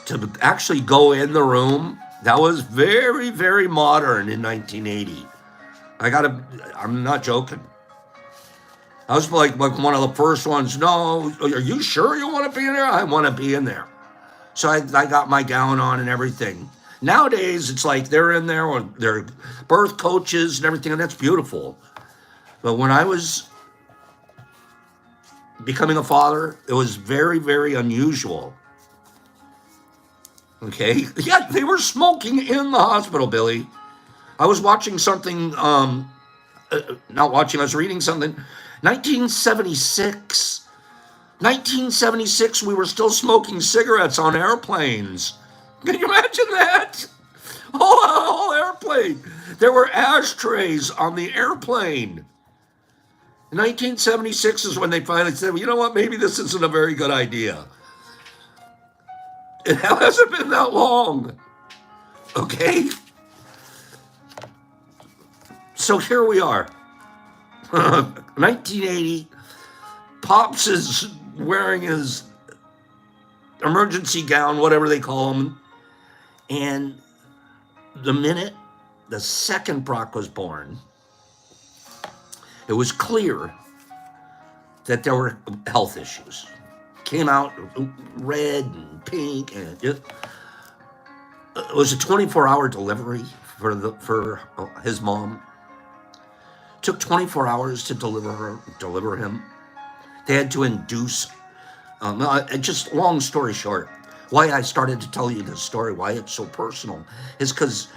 To actually go in the room, that was very, very modern in 1980. I'm not joking. I was like one of the first ones. No, are you sure you want to be in there? I want to be in there. So I got my gown on and everything. Nowadays, it's like they're in there with their birth coaches and everything, and that's beautiful. But when I was becoming a father, it was very, very unusual. Okay? Yeah, they were smoking in the hospital, Billy. I was watching something, not watching, I was reading something. 1976, we were still smoking cigarettes on airplanes. Can you imagine that? Whole airplane. There were ashtrays on the airplane. 1976 is when they finally said, well, you know what, maybe this isn't a very good idea. It hasn't been that long. Okay? So here we are. 1980. Pops is wearing his emergency gown, whatever they call them. And the second Brock was born, it was clear that there were health issues. Came out red and pink, and it was a 24-hour delivery for his mom. Took 24 hours to deliver him. They had to induce. Just long story short, why I started to tell you this story, why it's so personal, is because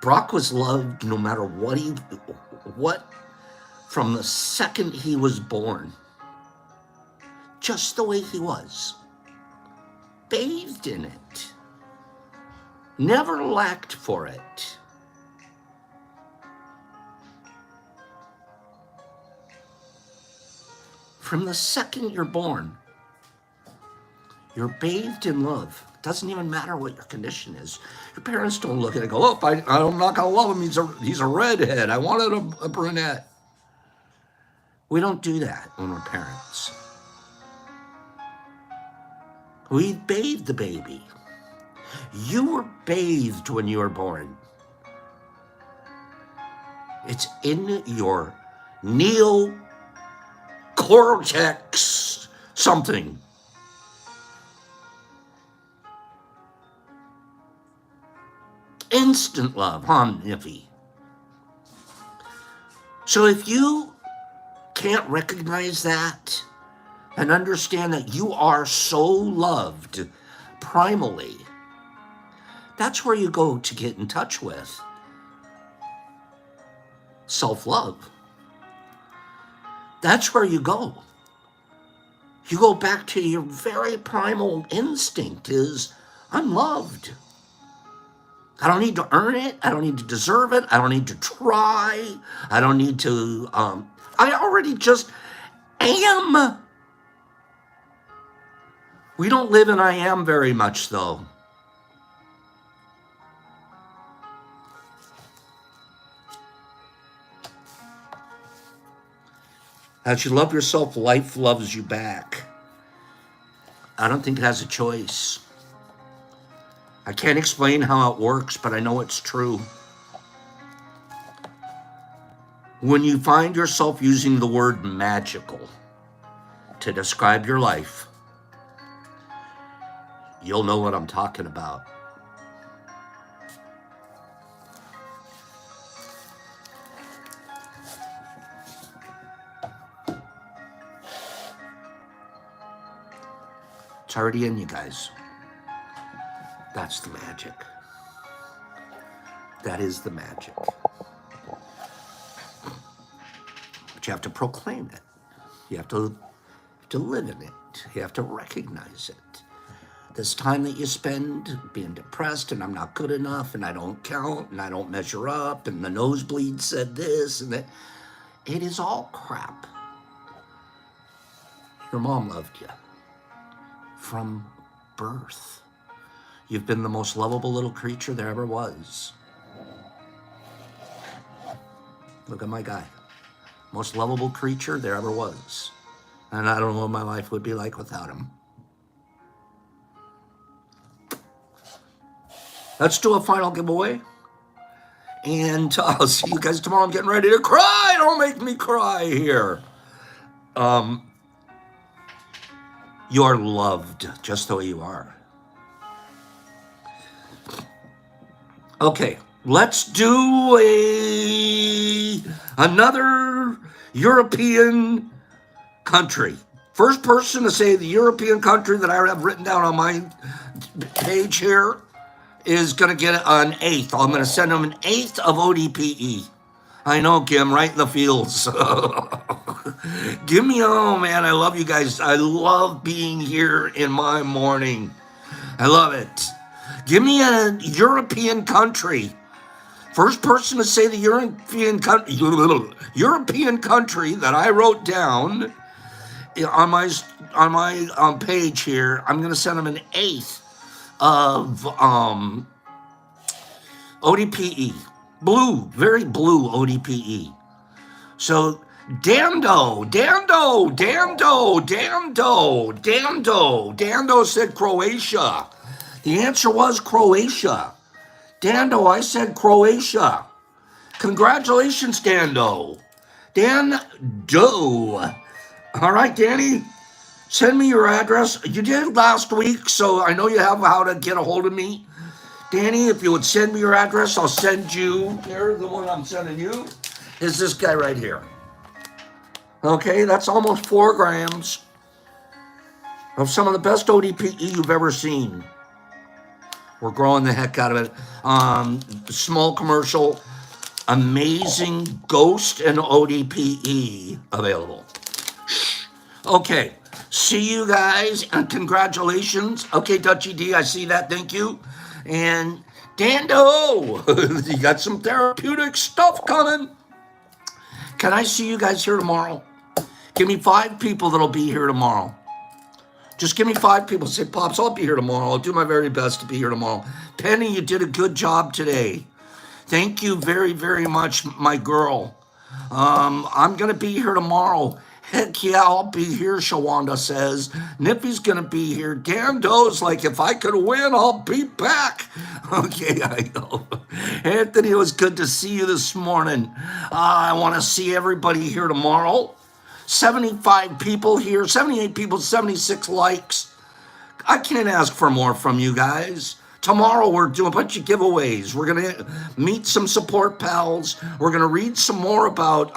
Brock was loved no matter what, from the second he was born. Just the way he was. Bathed in it. Never lacked for it. From the second you're born, you're bathed in love. It doesn't even matter what your condition is. Your parents don't look at it and go, oh, I'm not going to love him. He's a redhead. I wanted a brunette. We don't do that when we're parents. We bathe the baby. You were bathed when you were born. It's in your neocortex something. Instant love, huh, Niffy? So if you can't recognize that and understand that you are so loved primally, that's where you go to get in touch with self-love. That's where you go. You go back to your very primal instinct is, I'm loved. I don't need to earn it. I don't need to deserve it. I don't need to try. I don't need to, I already just am. We don't live in I am very much, though. As you love yourself, life loves you back. I don't think it has a choice. I can't explain how it works, but I know it's true. When you find yourself using the word magical to describe your life, you'll know what I'm talking about. It's already in you guys. That's the magic. That is the magic. But you have to proclaim it. You have to live in it. You have to recognize it. This time that you spend being depressed and I'm not good enough and I don't count and I don't measure up and the nosebleed said this and that, it is all crap. Your mom loved you from birth. You've been the most lovable little creature there ever was. Look at my guy. Most lovable creature there ever was. And I don't know what my life would be like without him. Let's do a final giveaway. And I'll see you guys tomorrow. I'm getting ready to cry. Don't make me cry here. You are loved just the way you are. Okay, let's do another European country. First person to say the European country that I have written down on my page here is going to get an eighth. I'm going to send them an eighth of ODPE. I know, Kim, right in the fields. Give me, oh man, I love you guys. I love being here in my morning. I love it. Give me a European country. First person to say the European country that I wrote down on my page here, I'm going to send them an eighth of ODPE. Blue, very blue ODPE. So Dando said Croatia. The answer was Croatia. Dando, I said Croatia. Congratulations, Dando. Dando. All right, Danny, send me your address. You did last week, so I know you have how to get a hold of me. Danny, if you would send me your address, I'll send you. Here, the one I'm sending you is this guy right here. Okay, that's almost 4 grams of some of the best ODPE you've ever seen. We're growing the heck out of it. Small commercial, amazing Ghost and ODPE available. Okay, see you guys and congratulations. Okay, Dutchy D, I see that. Thank you. And Dando, you got some therapeutic stuff coming. Can I see you guys here tomorrow? Give me 5 people that'll be here tomorrow. Just give me 5 people. Say, Pops, I'll be here tomorrow. I'll do my very best to be here tomorrow. Penny, you did a good job today. Thank you very, very much, my girl. I'm going to be here tomorrow. Heck yeah, I'll be here, Shawanda says. Nippy's going to be here. Dan Doe's like, if I could win, I'll be back. Okay, I know. Anthony, it was good to see you this morning. I want to see everybody here tomorrow. 75 people here, 78 people, 76 likes. I can't ask for more from you guys. Tomorrow we're doing a bunch of giveaways. We're going to meet some support pals. We're going to read some more about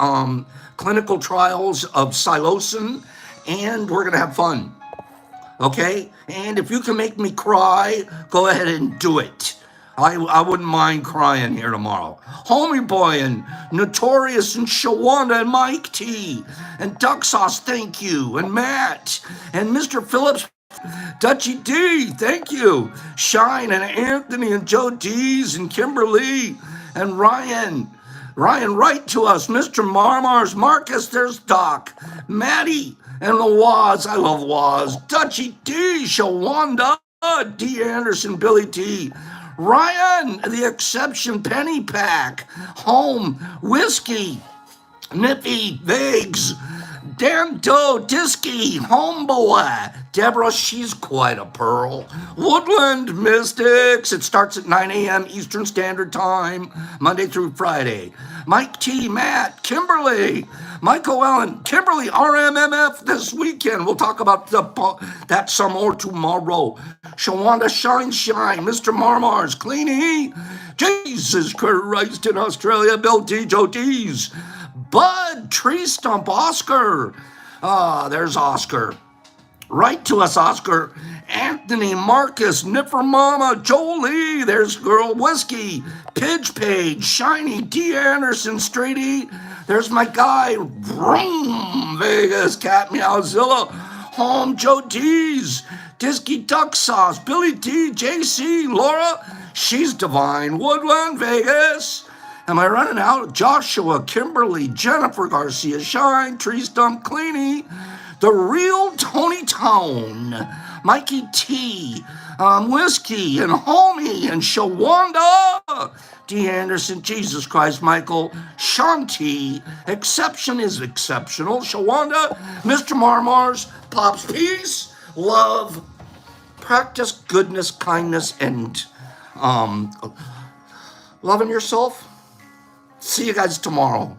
clinical trials of psilocin, and we're going to have fun. Okay? And if you can make me cry, go ahead and do it. I wouldn't mind crying here tomorrow. Homie Boy and Notorious and Shawanda and Mike T and Duck Sauce, thank you. And Matt and Mr. Phillips, Dutchy D, thank you. Shine and Anthony and Joe D's and Kimberly and Ryan. Ryan, write to us. Mr. Marmars, Marcus, there's Doc. Maddie and the Waz, I love Waz. Dutchy D, Shawanda, D. Anderson, Billy T. Ryan, the exception, Penny Pack, Home, Whiskey, Nippy, Vigs, Dan Doe, Disky, Homeboy, Deborah, she's quite a pearl. Woodland Mystics, it starts at 9 a.m. Eastern Standard Time, Monday through Friday. Mike T, Matt, Kimberly, Michael Allen, Kimberly, RMMF this weekend. We'll talk about that some more tomorrow. Shawanda Shine, Mr. Marmars, Cleany, Jesus Christ in Australia, Bill D, Joe D's, Bud, Tree Stump, Oscar. There's Oscar. Write to us, Oscar. Anthony, Marcus, Nipper Mama, Jolie, there's Girl Whiskey, Pidge Page, Shiny, D. Anderson, Straighty, there's my guy, Vroom, Vegas, Cat Meowzilla, Home, Joe D's, Disky Duck Sauce, Billy T, JC, Laura, she's divine, Woodland, Vegas. Am I running out? Joshua, Kimberly, Jennifer Garcia, Shine, Tree Stump, Cleany, the real Tony Tone, Mikey T, Whiskey, and Homie, and Shawanda, D. Anderson, Jesus Christ, Michael, Shanti, Exception is Exceptional, Shawanda, Mr. Marmars, Pops, peace, love, practice goodness, kindness, and loving yourself. See you guys tomorrow.